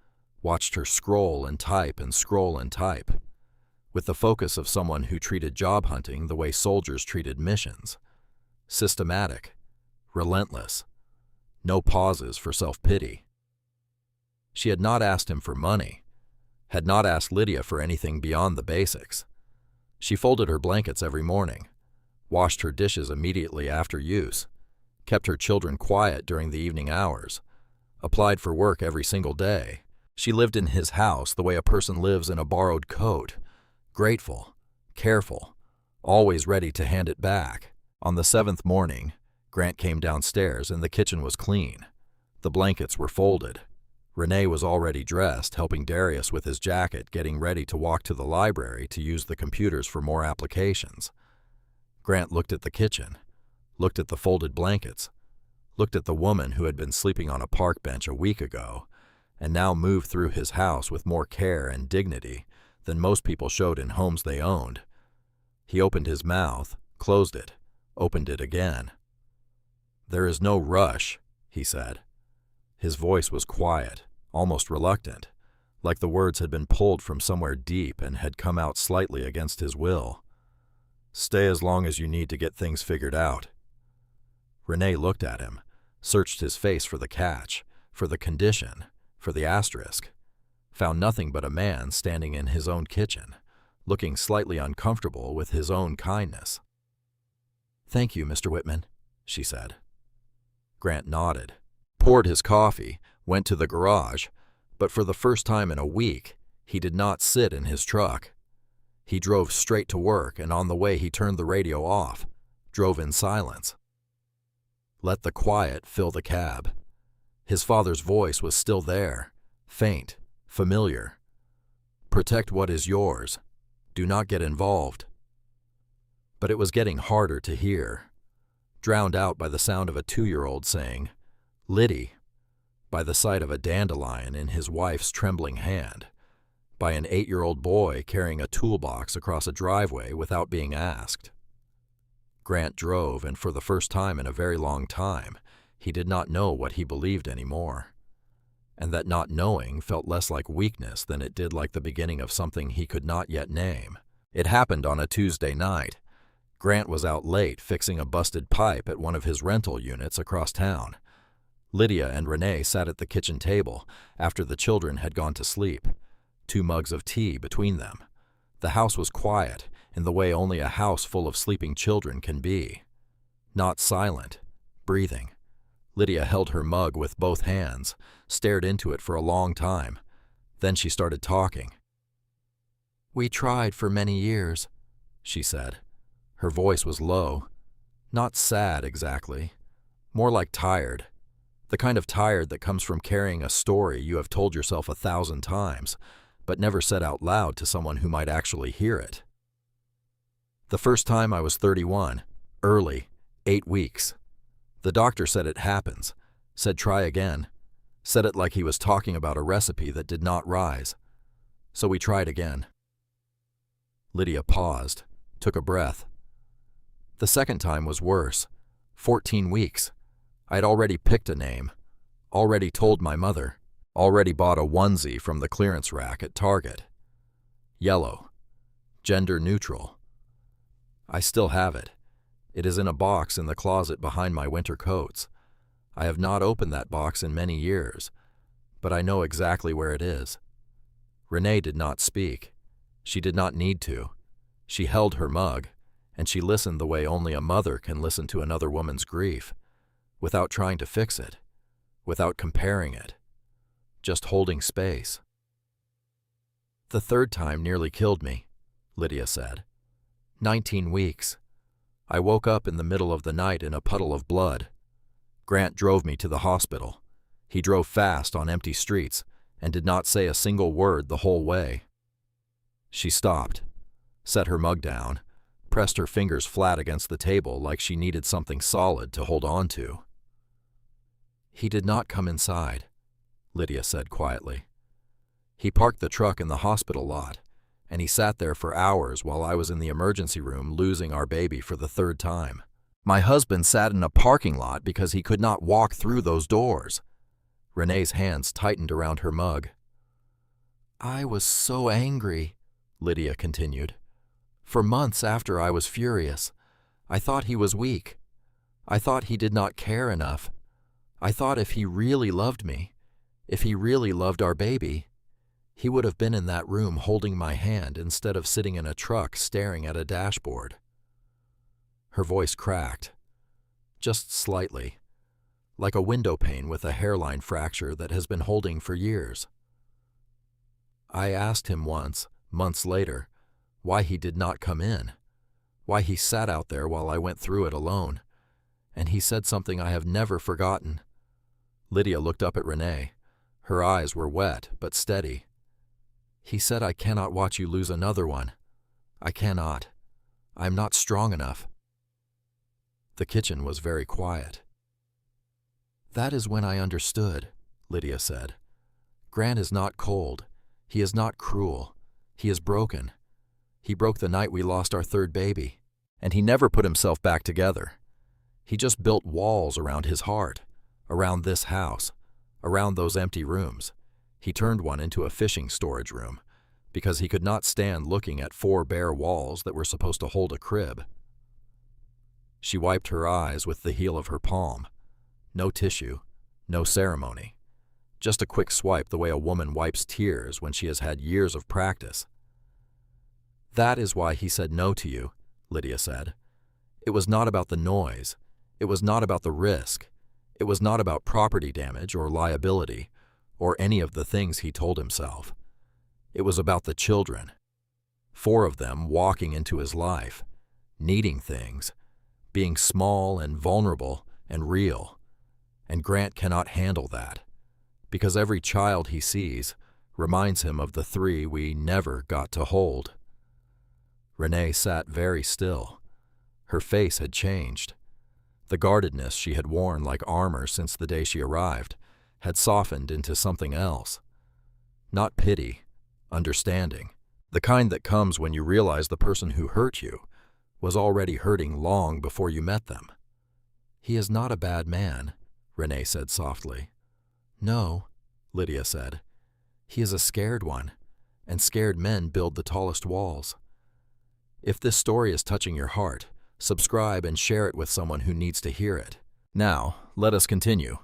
watched her scroll and type and scroll and type, with the focus of someone who treated job hunting the way soldiers treated missions. Systematic, relentless, no pauses for self-pity. She had not asked him for money, had not asked Lydia for anything beyond the basics. She folded her blankets every morning, washed her dishes immediately after use, kept her children quiet during the evening hours, applied for work every single day. She lived in his house the way a person lives in a borrowed coat, grateful, careful, always ready to hand it back. On the 7th morning, Grant came downstairs and the kitchen was clean. The blankets were folded. Renee was already dressed, helping Darius with his jacket, getting ready to walk to the library to use the computers for more applications. Grant looked at the kitchen, looked at the folded blankets, looked at the woman who had been sleeping on a park bench a week ago, and now moved through his house with more care and dignity than most people showed in homes they owned. He opened his mouth, closed it, opened it again. "There is no rush," he said. His voice was quiet, almost reluctant, like the words had been pulled from somewhere deep and had come out slightly against his will. "Stay as long as you need to get things figured out." Renee looked at him, searched his face for the catch, for the condition, for the asterisk, found nothing but a man standing in his own kitchen, looking slightly uncomfortable with his own kindness. "Thank you, Mr. Whitman," she said. Grant nodded, poured his coffee, went to the garage, but for the first time in a week, he did not sit in his truck. He drove straight to work, and on the way he turned the radio off, drove in silence. Let the quiet fill the cab. His father's voice was still there, faint, familiar. "Protect what is yours. Do not get involved." But it was getting harder to hear, drowned out by the sound of a 2-year-old saying, "Liddy," by the sight of a dandelion in his wife's trembling hand, by an 8-year-old boy carrying a toolbox across a driveway without being asked. Grant drove, and for the first time in a very long time, he did not know what he believed anymore. And that not knowing felt less like weakness than it did like the beginning of something he could not yet name. It happened on a Tuesday night. Grant was out late fixing a busted pipe at one of his rental units across town. Lydia and Renee sat at the kitchen table after the children had gone to sleep, 2 mugs of tea between them. The house was quiet in the way only a house full of sleeping children can be. Not silent, breathing. Lydia held her mug with both hands, stared into it for a long time. Then she started talking. "We tried for many years," she said. Her voice was low, not sad exactly, more like tired. The kind of tired that comes from carrying a story you have told yourself 1,000 times, but never said out loud to someone who might actually hear it. "The first time I was 31, early, 8 weeks. The doctor said it happens, said try again, said it like he was talking about a recipe that did not rise. So we tried again." Lydia paused, took a breath. "The second time was worse. 14 weeks. I'd already picked a name, already told my mother, already bought a onesie from the clearance rack at Target. Yellow. Gender neutral. I still have it. It is in a box in the closet behind my winter coats. I have not opened that box in many years, but I know exactly where it is. Renee did not speak. She did not need to. She held her mug, and she listened the way only a mother can listen to another woman's grief, without trying to fix it, without comparing it, just holding space. "The third time nearly killed me," Lydia said. 19 weeks. I woke up in the middle of the night in a puddle of blood. Grant drove me to the hospital. He drove fast on empty streets and did not say a single word the whole way. She stopped, set her mug down, pressed her fingers flat against the table like she needed something solid to hold on to. "He did not come inside," Lydia said quietly. "He parked the truck in the hospital lot, and he sat there for hours while I was in the emergency room losing our baby for the third time. My husband sat in a parking lot because he could not walk through those doors." Renee's hands tightened around her mug. "I was so angry," Lydia continued. "For months after I was furious. I thought he was weak. I thought he did not care enough. I thought if he really loved me, if he really loved our baby, he would have been in that room holding my hand instead of sitting in a truck staring at a dashboard." Her voice cracked, just slightly, like a window pane with a hairline fracture that has been holding for years. "I asked him once, months later, why he did not come in, why he sat out there while I went through it alone, and he said something I have never forgotten." Lydia looked up at Renee. Her eyes were wet but steady. "He said, 'I cannot watch you lose another one. I cannot. I am not strong enough.'" The kitchen was very quiet. "That is when I understood," Lydia said. "Grant is not cold. He is not cruel. He is broken. He broke the night we lost our third baby, and he never put himself back together. He just built walls around his heart, around this house, around those empty rooms. He turned one into a fishing storage room because he could not stand looking at 4 bare walls that were supposed to hold a crib." She wiped her eyes with the heel of her palm. No tissue, no ceremony. Just a quick swipe the way a woman wipes tears when she has had years of practice. "That is why he said no to you," Lydia said. "It was not about the noise. It was not about the risk. It was not about property damage or liability, or any of the things he told himself. It was about the children. 4 of them walking into his life, needing things, being small and vulnerable and real. And Grant cannot handle that, because every child he sees reminds him of the 3 we never got to hold." Renee sat very still. Her face had changed. The guardedness she had worn like armor since the day she arrived had softened into something else. Not pity, understanding, the kind that comes when you realize the person who hurt you was already hurting long before you met them. "He is not a bad man," Renee said softly. "No," Lydia said. "He is a scared one, and scared men build the tallest walls." If this story is touching your heart, subscribe and share it with someone who needs to hear it. Now, let us continue.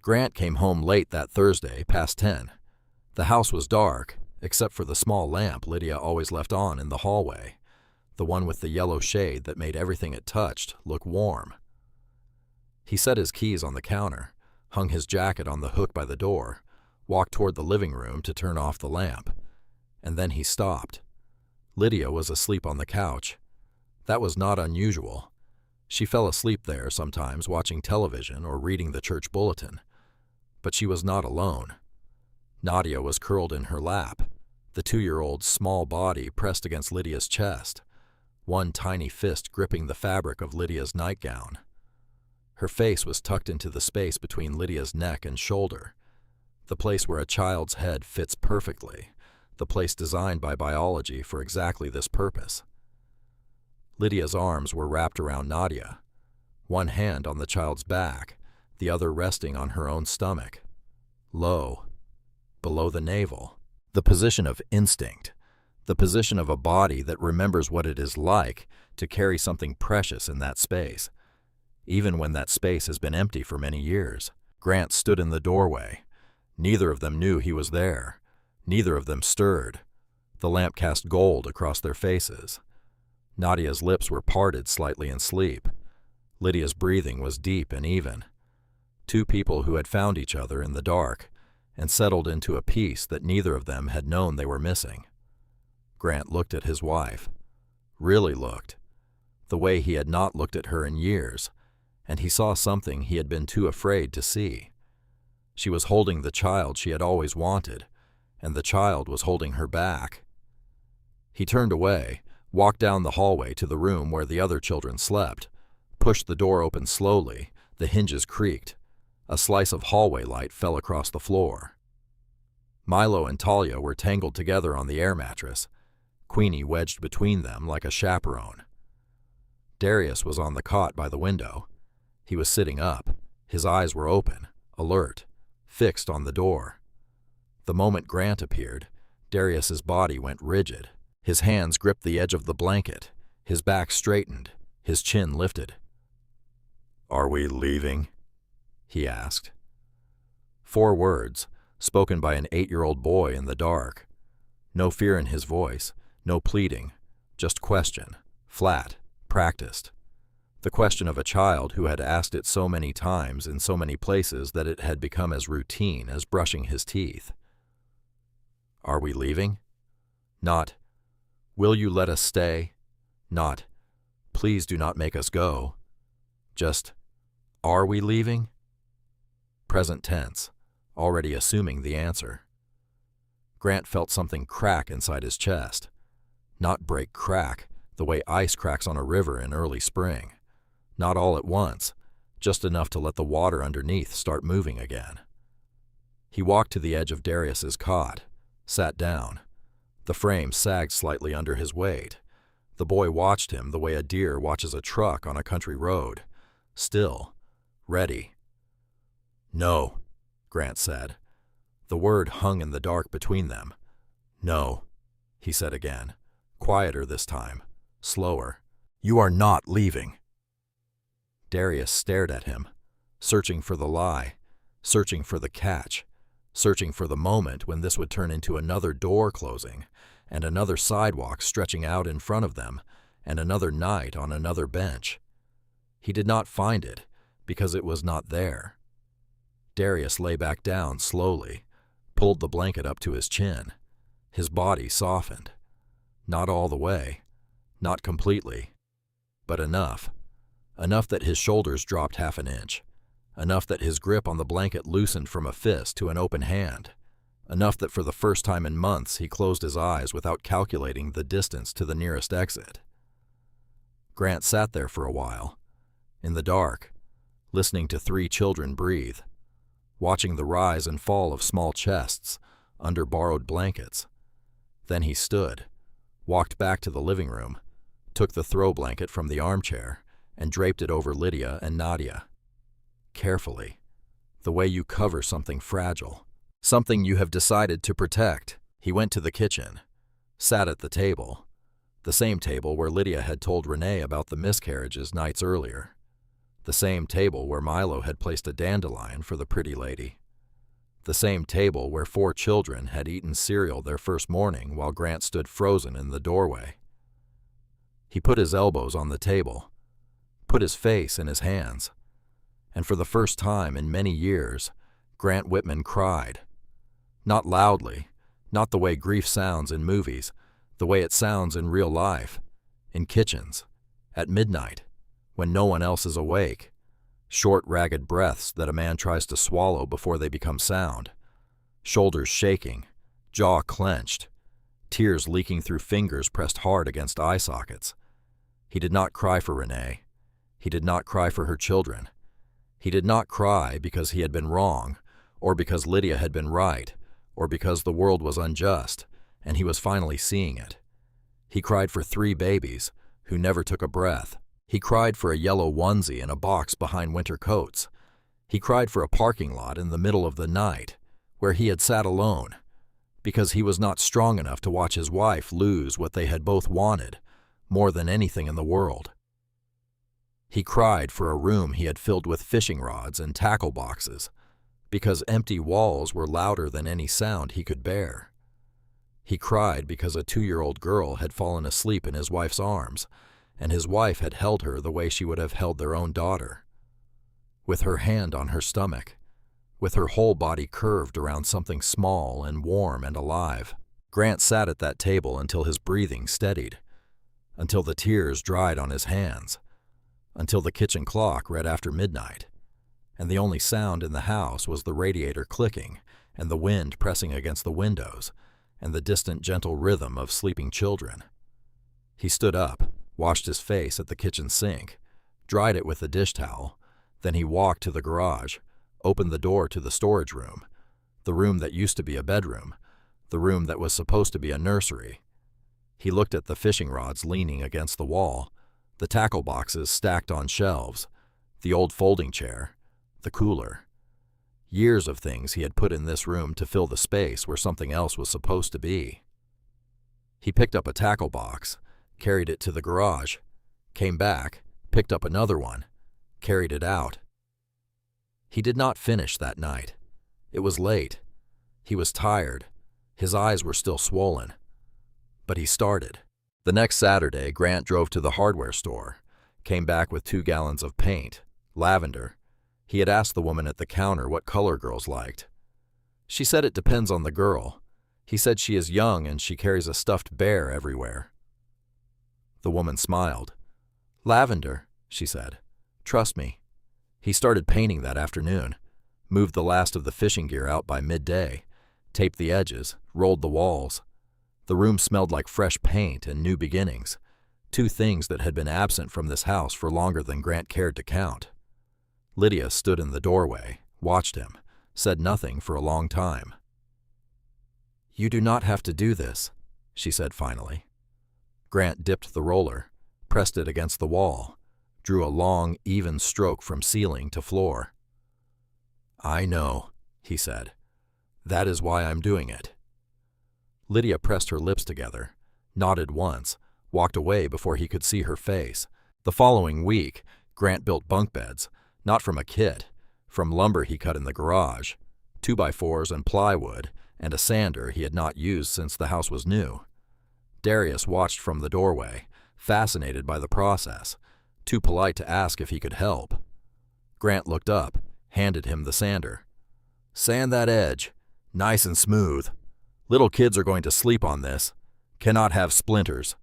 Grant came home late that Thursday, past 10. The house was dark, except for the small lamp Lydia always left on in the hallway, the one with the yellow shade that made everything it touched look warm. He set his keys on the counter, hung his jacket on the hook by the door, walked toward the living room to turn off the lamp, and then he stopped. Lydia was asleep on the couch. That was not unusual. She fell asleep there sometimes watching television or reading the church bulletin. But she was not alone. Nadia was curled in her lap, the 2-year-old's small body pressed against Lydia's chest, one tiny fist gripping the fabric of Lydia's nightgown. Her face was tucked into the space between Lydia's neck and shoulder, the place where a child's head fits perfectly, the place designed by biology for exactly this purpose. Lydia's arms were wrapped around Nadia, one hand on the child's back, the other resting on her own stomach, low, below the navel, the position of instinct, the position of a body that remembers what it is like to carry something precious in that space, even when that space has been empty for many years. Grant stood in the doorway. Neither of them knew he was there. Neither of them stirred. The lamp cast gold across their faces. Nadia's lips were parted slightly in sleep. Lydia's breathing was deep and even. Two people who had found each other in the dark and settled into a peace that neither of them had known they were missing. Grant looked at his wife. Really looked. The way he had not looked at her in years, and he saw something he had been too afraid to see. She was holding the child she had always wanted, and the child was holding her back. He turned away, walked down the hallway to the room where the other children slept, pushed the door open slowly, the hinges creaked. A slice of hallway light fell across the floor. Milo and Talia were tangled together on the air mattress, Queenie wedged between them like a chaperone. Darius was on the cot by the window. He was sitting up. His eyes were open, alert, fixed on the door. The moment Grant appeared, Darius's body went rigid. His hands gripped the edge of the blanket. His back straightened, his chin lifted. "Are we leaving?" he asked. 4 words, spoken by an 8-year-old boy in the dark. No fear in his voice, no pleading, just question, flat, practiced. The question of a child who had asked it so many times in so many places that it had become as routine as brushing his teeth. "Are we leaving?" Not, "Will you let us stay?" Not, "Please do not make us go." Just, "Are we leaving?" Present tense, already assuming the answer. Grant felt something crack inside his chest. Not break crack, the way ice cracks on a river in early spring. Not all at once, just enough to let the water underneath start moving again. He walked to the edge of Darius's cot, sat down. The frame sagged slightly under his weight. The boy watched him the way a deer watches a truck on a country road. Still, ready. "No," Grant said. The word hung in the dark between them. "No," he said again, quieter this time, slower. "You are not leaving." Darius stared at him, searching for the lie, searching for the catch, searching for the moment when this would turn into another door closing, and another sidewalk stretching out in front of them, and another night on another bench. He did not find it, because it was not there. Darius lay back down slowly, pulled the blanket up to his chin. His body softened. Not all the way, not completely, but enough. Enough that his shoulders dropped half an inch. Enough that his grip on the blanket loosened from a fist to an open hand. Enough that for the first time in months he closed his eyes without calculating the distance to the nearest exit. Grant sat there for a while, in the dark, listening to 3 children breathe, watching the rise and fall of small chests under borrowed blankets. Then he stood, walked back to the living room, took the throw blanket from the armchair, and draped it over Lydia and Nadia. Carefully, the way you cover something fragile, something you have decided to protect. He went to the kitchen, sat at the table, the same table where Lydia had told Renee about the miscarriages nights earlier, the same table where Milo had placed a dandelion for the pretty lady, the same table where 4 children had eaten cereal their first morning while Grant stood frozen in the doorway. He put his elbows on the table, put his face in his hands, and for the first time in many years, Grant Whitman cried. Not loudly, not the way grief sounds in movies, the way it sounds in real life, in kitchens, at midnight, when no one else is awake, short, ragged breaths that a man tries to swallow before they become sound, shoulders shaking, jaw clenched, tears leaking through fingers pressed hard against eye sockets. He did not cry for Renee. He did not cry for her children. He did not cry because he had been wrong, or because Lydia had been right, or because the world was unjust, and he was finally seeing it. He cried for 3 babies who never took a breath. He cried for a yellow onesie in a box behind winter coats. He cried for a parking lot in the middle of the night, where he had sat alone, because he was not strong enough to watch his wife lose what they had both wanted, more than anything in the world. He cried for a room he had filled with fishing rods and tackle boxes, because empty walls were louder than any sound he could bear. He cried because a 2-year-old girl had fallen asleep in his wife's arms, and his wife had held her the way she would have held their own daughter, with her hand on her stomach, with her whole body curved around something small and warm and alive. Grant sat at that table until his breathing steadied, until the tears dried on his hands, until the kitchen clock read after midnight, and the only sound in the house was the radiator clicking and the wind pressing against the windows and the distant gentle rhythm of sleeping children. He stood up, washed his face at the kitchen sink, dried it with a dish towel, then he walked to the garage, opened the door to the storage room, the room that used to be a bedroom, the room that was supposed to be a nursery. He looked at the fishing rods leaning against the wall, the tackle boxes stacked on shelves, the old folding chair, the cooler. Years of things he had put in this room to fill the space where something else was supposed to be. He picked up a tackle box, carried it to the garage, came back, picked up another one, carried it out. He did not finish that night. It was late. He was tired. His eyes were still swollen. But he started. The next Saturday, Grant drove to the hardware store, came back with 2 gallons of paint, lavender. He had asked the woman at the counter what color girls liked. She said it depends on the girl. He said she is young and she carries a stuffed bear everywhere. The woman smiled. Lavender, she said. Trust me. He started painting that afternoon, moved the last of the fishing gear out by midday, taped the edges, rolled the walls. The room smelled like fresh paint and new beginnings, 2 things that had been absent from this house for longer than Grant cared to count. Lydia stood in the doorway, watched him, said nothing for a long time. You do not have to do this, she said finally. Grant dipped the roller, pressed it against the wall, drew a long, even stroke from ceiling to floor. I know, he said. That is why I'm doing it. Lydia pressed her lips together, nodded once, walked away before he could see her face. The following week, Grant built bunk beds, not from a kit, from lumber he cut in the garage, 2x4s and plywood, and a sander he had not used since the house was new. Darius watched from the doorway, fascinated by the process, too polite to ask if he could help. Grant looked up, handed him the sander. Sand that edge, nice and smooth. Little kids are going to sleep on this. Cannot have splinters.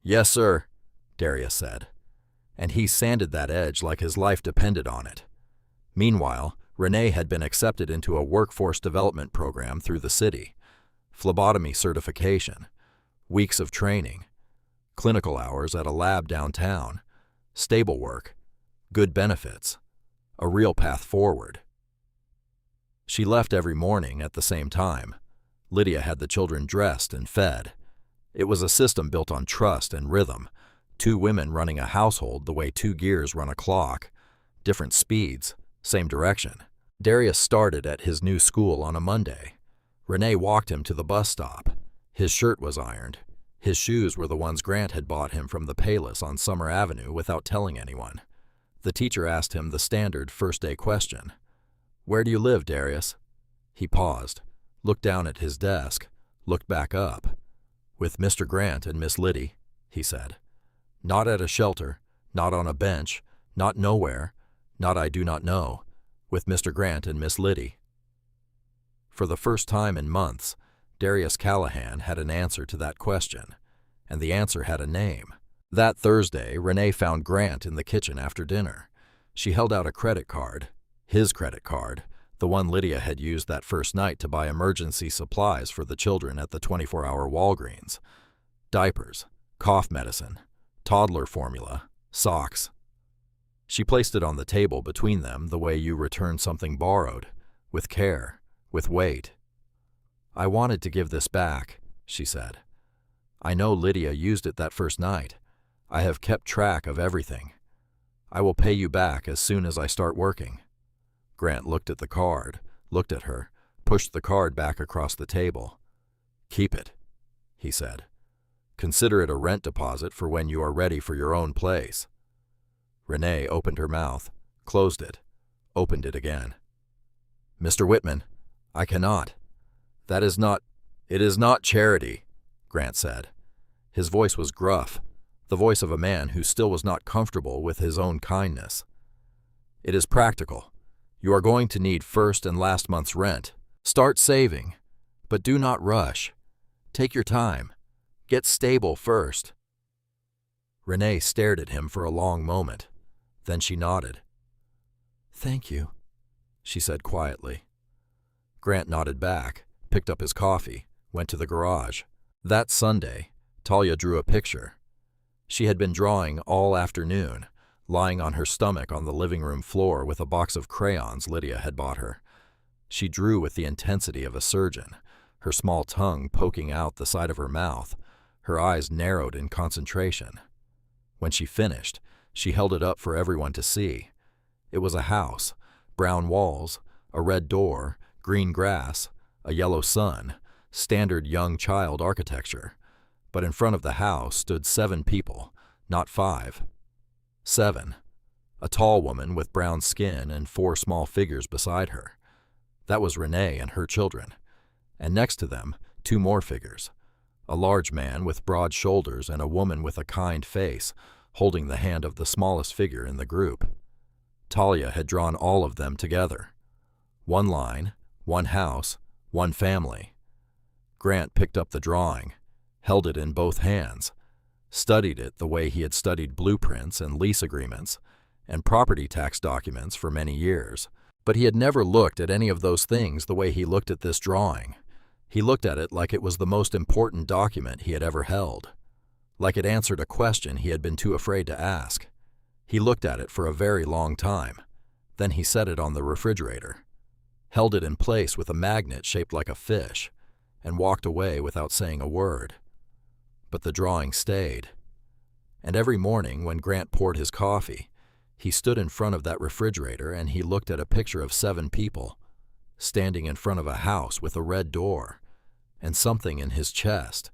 Yes, sir, Darius said. And he sanded that edge like his life depended on it. Meanwhile, Renee had been accepted into a workforce development program through the city, phlebotomy certification, weeks of training, clinical hours at a lab downtown, stable work, good benefits, a real path forward. She left every morning at the same time. Lydia had the children dressed and fed. It was a system built on trust and rhythm, 2 women running a household the way 2 gears run a clock, different speeds, same direction. Darius started at his new school on a Monday. Renee walked him to the bus stop. His shirt was ironed. His shoes were the ones Grant had bought him from the Payless on Summer Avenue without telling anyone. The teacher asked him the standard first-day question. Where do you live, Darius? He paused, looked down at his desk, looked back up. With Mr. Grant and Miss Liddy, he said. Not at a shelter, not on a bench, not nowhere, not I do not know. With Mr. Grant and Miss Liddy. For the first time in months, Darius Callahan had an answer to that question, and the answer had a name. That Thursday, Renee found Grant in the kitchen after dinner. She held out a credit card, his credit card, the one Lydia had used that first night to buy emergency supplies for the children at the 24-hour Walgreens. Diapers, cough medicine, toddler formula, socks. She placed it on the table between them the way you return something borrowed, with care, with weight. I wanted to give this back, she said. I know Lydia used it that first night. I have kept track of everything. I will pay you back as soon as I start working. Grant looked at the card, looked at her, pushed the card back across the table. Keep it, he said. Consider it a rent deposit for when you are ready for your own place. Renee opened her mouth, closed it, opened it again. Mr. Whitman, I cannot. That is not, "It is not charity," Grant said. His voice was gruff, the voice of a man who still was not comfortable with his own kindness. "It is practical. You are going to need first and last month's rent. Start saving, but do not rush. Take your time. Get stable first." Renee stared at him for a long moment. Then she nodded. "Thank you," she said quietly. Grant nodded back, picked up his coffee, went to the garage. That Sunday, Talia drew a picture. She had been drawing all afternoon, lying on her stomach on the living room floor with a box of crayons Lydia had bought her. She drew with the intensity of a surgeon, her small tongue poking out the side of her mouth, her eyes narrowed in concentration. When she finished, she held it up for everyone to see. It was a house, brown walls, a red door, green grass, a yellow sun, standard young child architecture. But in front of the house stood 7 people, not 5. 7. A tall woman with brown skin and 4 small figures beside her. That was Renee and her children. And next to them, 2 more figures. A large man with broad shoulders and a woman with a kind face, holding the hand of the smallest figure in the group. Talia had drawn all of them together. 1 line, 1 house, 1 family. Grant picked up the drawing, held it in both hands, studied it the way he had studied blueprints and lease agreements and property tax documents for many years. But he had never looked at any of those things the way he looked at this drawing. He looked at it like it was the most important document he had ever held, like it answered a question he had been too afraid to ask. He looked at it for a very long time. Then he set it on the refrigerator, held it in place with a magnet shaped like a fish, and walked away without saying a word. But the drawing stayed. And every morning when Grant poured his coffee, he stood in front of that refrigerator and he looked at a picture of 7 people, standing in front of a house with a red door, and something in his chest,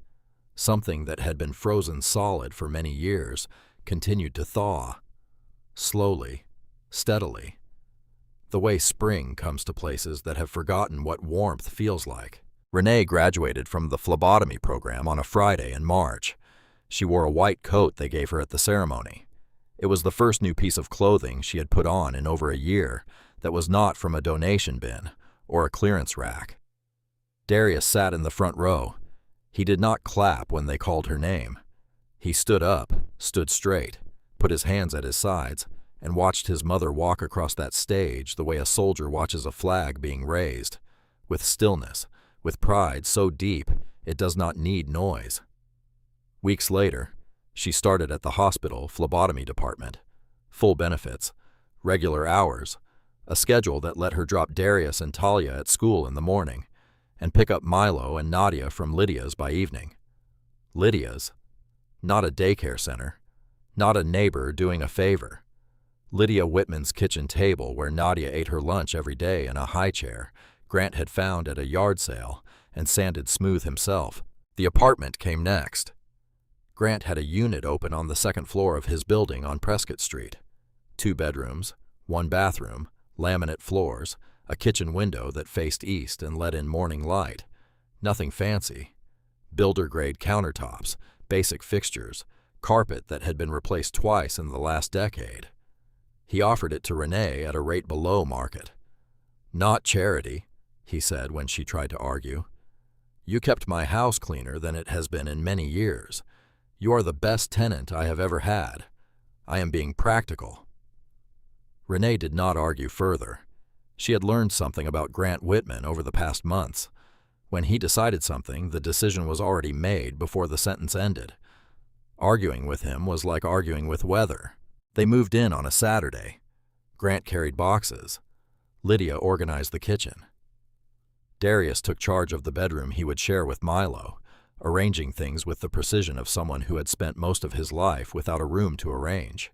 something that had been frozen solid for many years, continued to thaw, slowly, steadily, the way spring comes to places that have forgotten what warmth feels like. Renee graduated from the phlebotomy program on a Friday in March. She wore a white coat they gave her at the ceremony. It was the first new piece of clothing she had put on in over a year that was not from a donation bin or a clearance rack. Darius sat in the front row. He did not clap when they called her name. He stood up, stood straight, put his hands at his sides, and watched his mother walk across that stage the way a soldier watches a flag being raised, with stillness, with pride so deep it does not need noise. Weeks later, she started at the hospital phlebotomy department, full benefits, regular hours, a schedule that let her drop Darius and Talia at school in the morning, and pick up Milo and Nadia from Lydia's by evening. Lydia's, not a daycare center, not a neighbor doing a favor. Lydia Whitman's kitchen table where Nadia ate her lunch every day in a high chair Grant had found at a yard sale and sanded smooth himself. The apartment came next. Grant had a unit open on the 2nd floor of his building on Prescott Street. 2 bedrooms, 1 bathroom, laminate floors, a kitchen window that faced east and let in morning light. Nothing fancy. Builder-grade countertops, basic fixtures, carpet that had been replaced twice in the last decade. He offered it to Renee at a rate below market. "Not charity," he said when she tried to argue. "You kept my house cleaner than it has been in many years. You are the best tenant I have ever had. I am being practical." Renee did not argue further. She had learned something about Grant Whitman over the past months. When he decided something, the decision was already made before the sentence ended. Arguing with him was like arguing with weather. They moved in on a Saturday. Grant carried boxes. Lydia organized the kitchen. Darius took charge of the bedroom he would share with Milo, arranging things with the precision of someone who had spent most of his life without a room to arrange.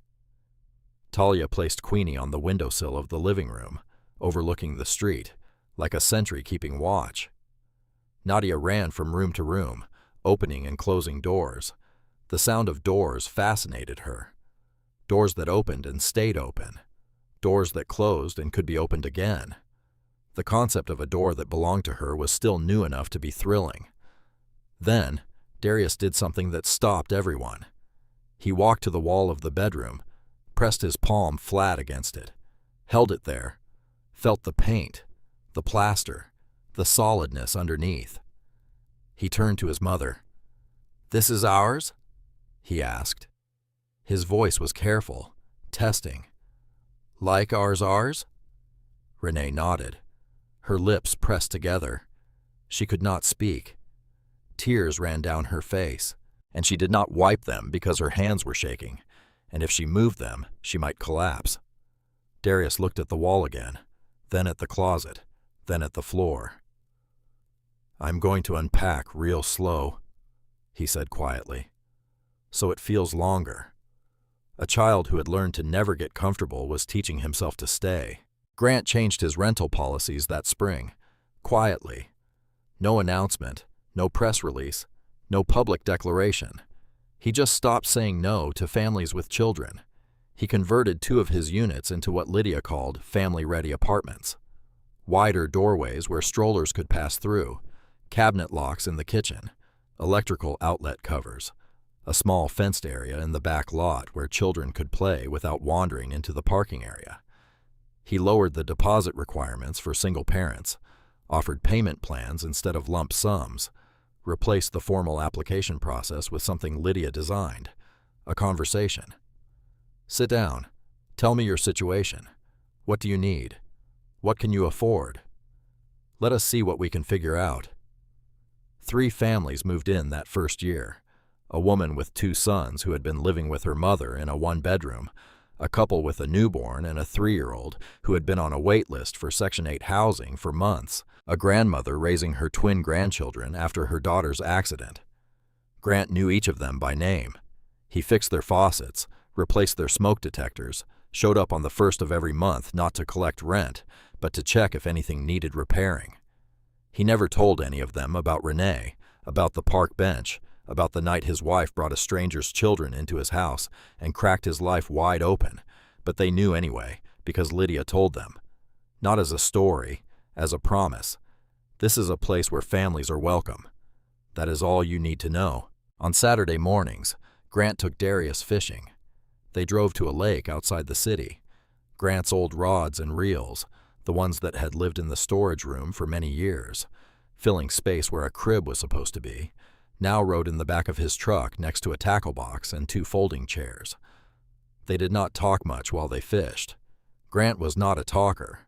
Talia placed Queenie on the windowsill of the living room, overlooking the street, like a sentry keeping watch. Nadia ran from room to room, opening and closing doors. The sound of doors fascinated her. Doors that opened and stayed open. Doors that closed and could be opened again. The concept of a door that belonged to her was still new enough to be thrilling, Then, Darius did something that stopped everyone. He walked to the wall of the bedroom, pressed his palm flat against it, held it there, felt the paint, the plaster, the solidness underneath. He turned to his mother. "This is ours?" he asked. His voice was careful, testing. "Like ours?" Renee nodded. Her lips pressed together. She could not speak. Tears ran down her face, and she did not wipe them because her hands were shaking, and if she moved them, she might collapse. Darius looked at the wall again, then at the closet, then at the floor. "I'm going to unpack real slow," he said quietly, "so it feels longer." A child who had learned to never get comfortable was teaching himself to stay. Grant changed his rental policies that spring, quietly. No announcement, no press release, no public declaration. He just stopped saying no to families with children. He converted 2 of his units into what Lydia called family-ready apartments. Wider doorways where strollers could pass through, cabinet locks in the kitchen, electrical outlet covers, a small fenced area in the back lot where children could play without wandering into the parking area. He lowered the deposit requirements for single parents, offered payment plans instead of lump sums, replaced the formal application process with something Lydia designed, a conversation. "Sit down. Tell me your situation. What do you need? What can you afford? Let us see what we can figure out." 3 families moved in that first year. A woman with 2 sons who had been living with her mother in a 1-bedroom, a couple with a newborn and a 3-year-old who had been on a wait list for Section 8 housing for months, a grandmother raising her twin grandchildren after her daughter's accident. Grant knew each of them by name. He fixed their faucets, replaced their smoke detectors, showed up on the 1st of every month not to collect rent, but to check if anything needed repairing. He never told any of them about Renee, about the park bench, about the night his wife brought a stranger's children into his house and cracked his life wide open, but they knew anyway, because Lydia told them. Not as a story, as a promise. This is a place where families are welcome. That is all you need to know. On Saturday mornings, Grant took Darius fishing. They drove to a lake outside the city. Grant's old rods and reels, the ones that had lived in the storage room for many years, filling space where a crib was supposed to be, now rode in the back of his truck next to a tackle box and 2 folding chairs. They did not talk much while they fished. Grant was not a talker.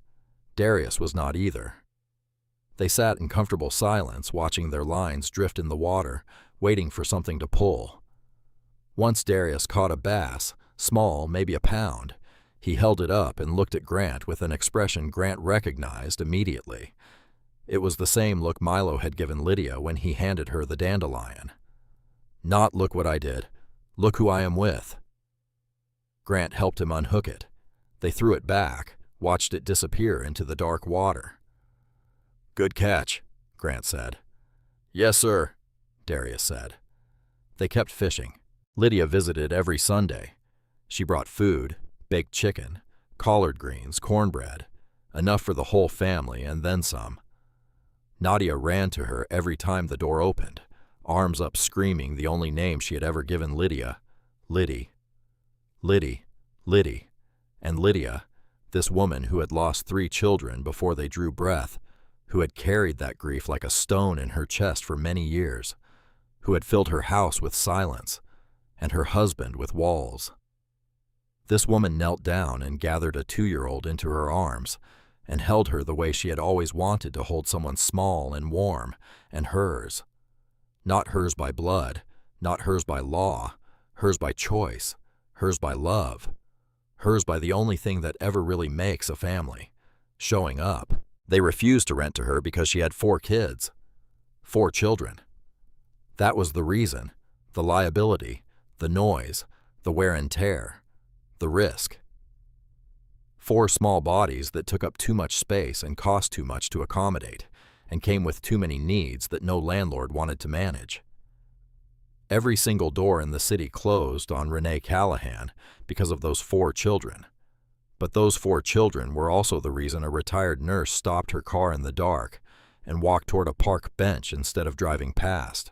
Darius was not either. They sat in comfortable silence, watching their lines drift in the water, waiting for something to pull. Once Darius caught a bass, small, maybe a pound. He held it up and looked at Grant with an expression Grant recognized immediately. It was the same look Milo had given Lydia when he handed her the dandelion. "Not look what I did. Look who I am with." Grant helped him unhook it. They threw it back, watched it disappear into the dark water. "Good catch," Grant said. "Yes, sir," Darius said. They kept fishing. Lydia visited every Sunday. She brought food, baked chicken, collard greens, cornbread, enough for the whole family and then some. Nadia ran to her every time the door opened, arms up screaming the only name she had ever given Lydia, Liddy. Liddy, Liddy, and Lydia, this woman who had lost 3 children before they drew breath, who had carried that grief like a stone in her chest for many years, who had filled her house with silence, and her husband with walls. This woman knelt down and gathered a 2-year-old into her arms, and held her the way she had always wanted to hold someone small and warm, and hers. Not hers by blood, not hers by law, hers by choice, hers by love, hers by the only thing that ever really makes a family, showing up. They refused to rent to her because she had 4 kids. 4 children. That was the reason, the liability, the noise, the wear and tear, the risk. 4 small bodies that took up too much space and cost too much to accommodate, and came with too many needs that no landlord wanted to manage. Every single door in the city closed on Renee Callahan because of those 4 children. But those 4 children were also the reason a retired nurse stopped her car in the dark and walked toward a park bench instead of driving past.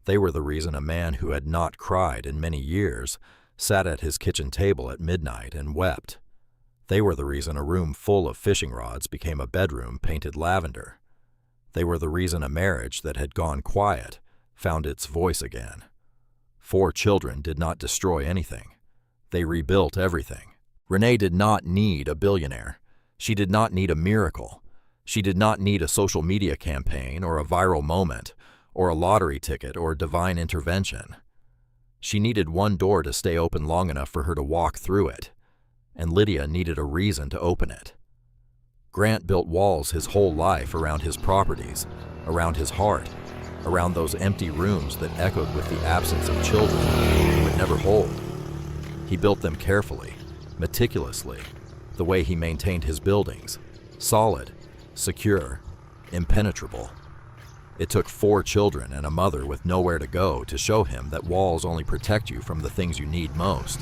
They were the reason a man who had not cried in many years sat at his kitchen table at midnight and wept. They were the reason a room full of fishing rods became a bedroom painted lavender. They were the reason a marriage that had gone quiet found its voice again. 4 children did not destroy anything. They rebuilt everything. Renee did not need a billionaire. She did not need a miracle. She did not need a social media campaign or a viral moment or a lottery ticket or divine intervention. She needed one door to stay open long enough for her to walk through it, and Lydia needed a reason to open it. Grant built walls his whole life around his properties, around his heart, around those empty rooms that echoed with the absence of children he would never hold. He built them carefully, meticulously, the way he maintained his buildings, solid, secure, impenetrable. It took 4 children and a mother with nowhere to go to show him that walls only protect you from the things you need most.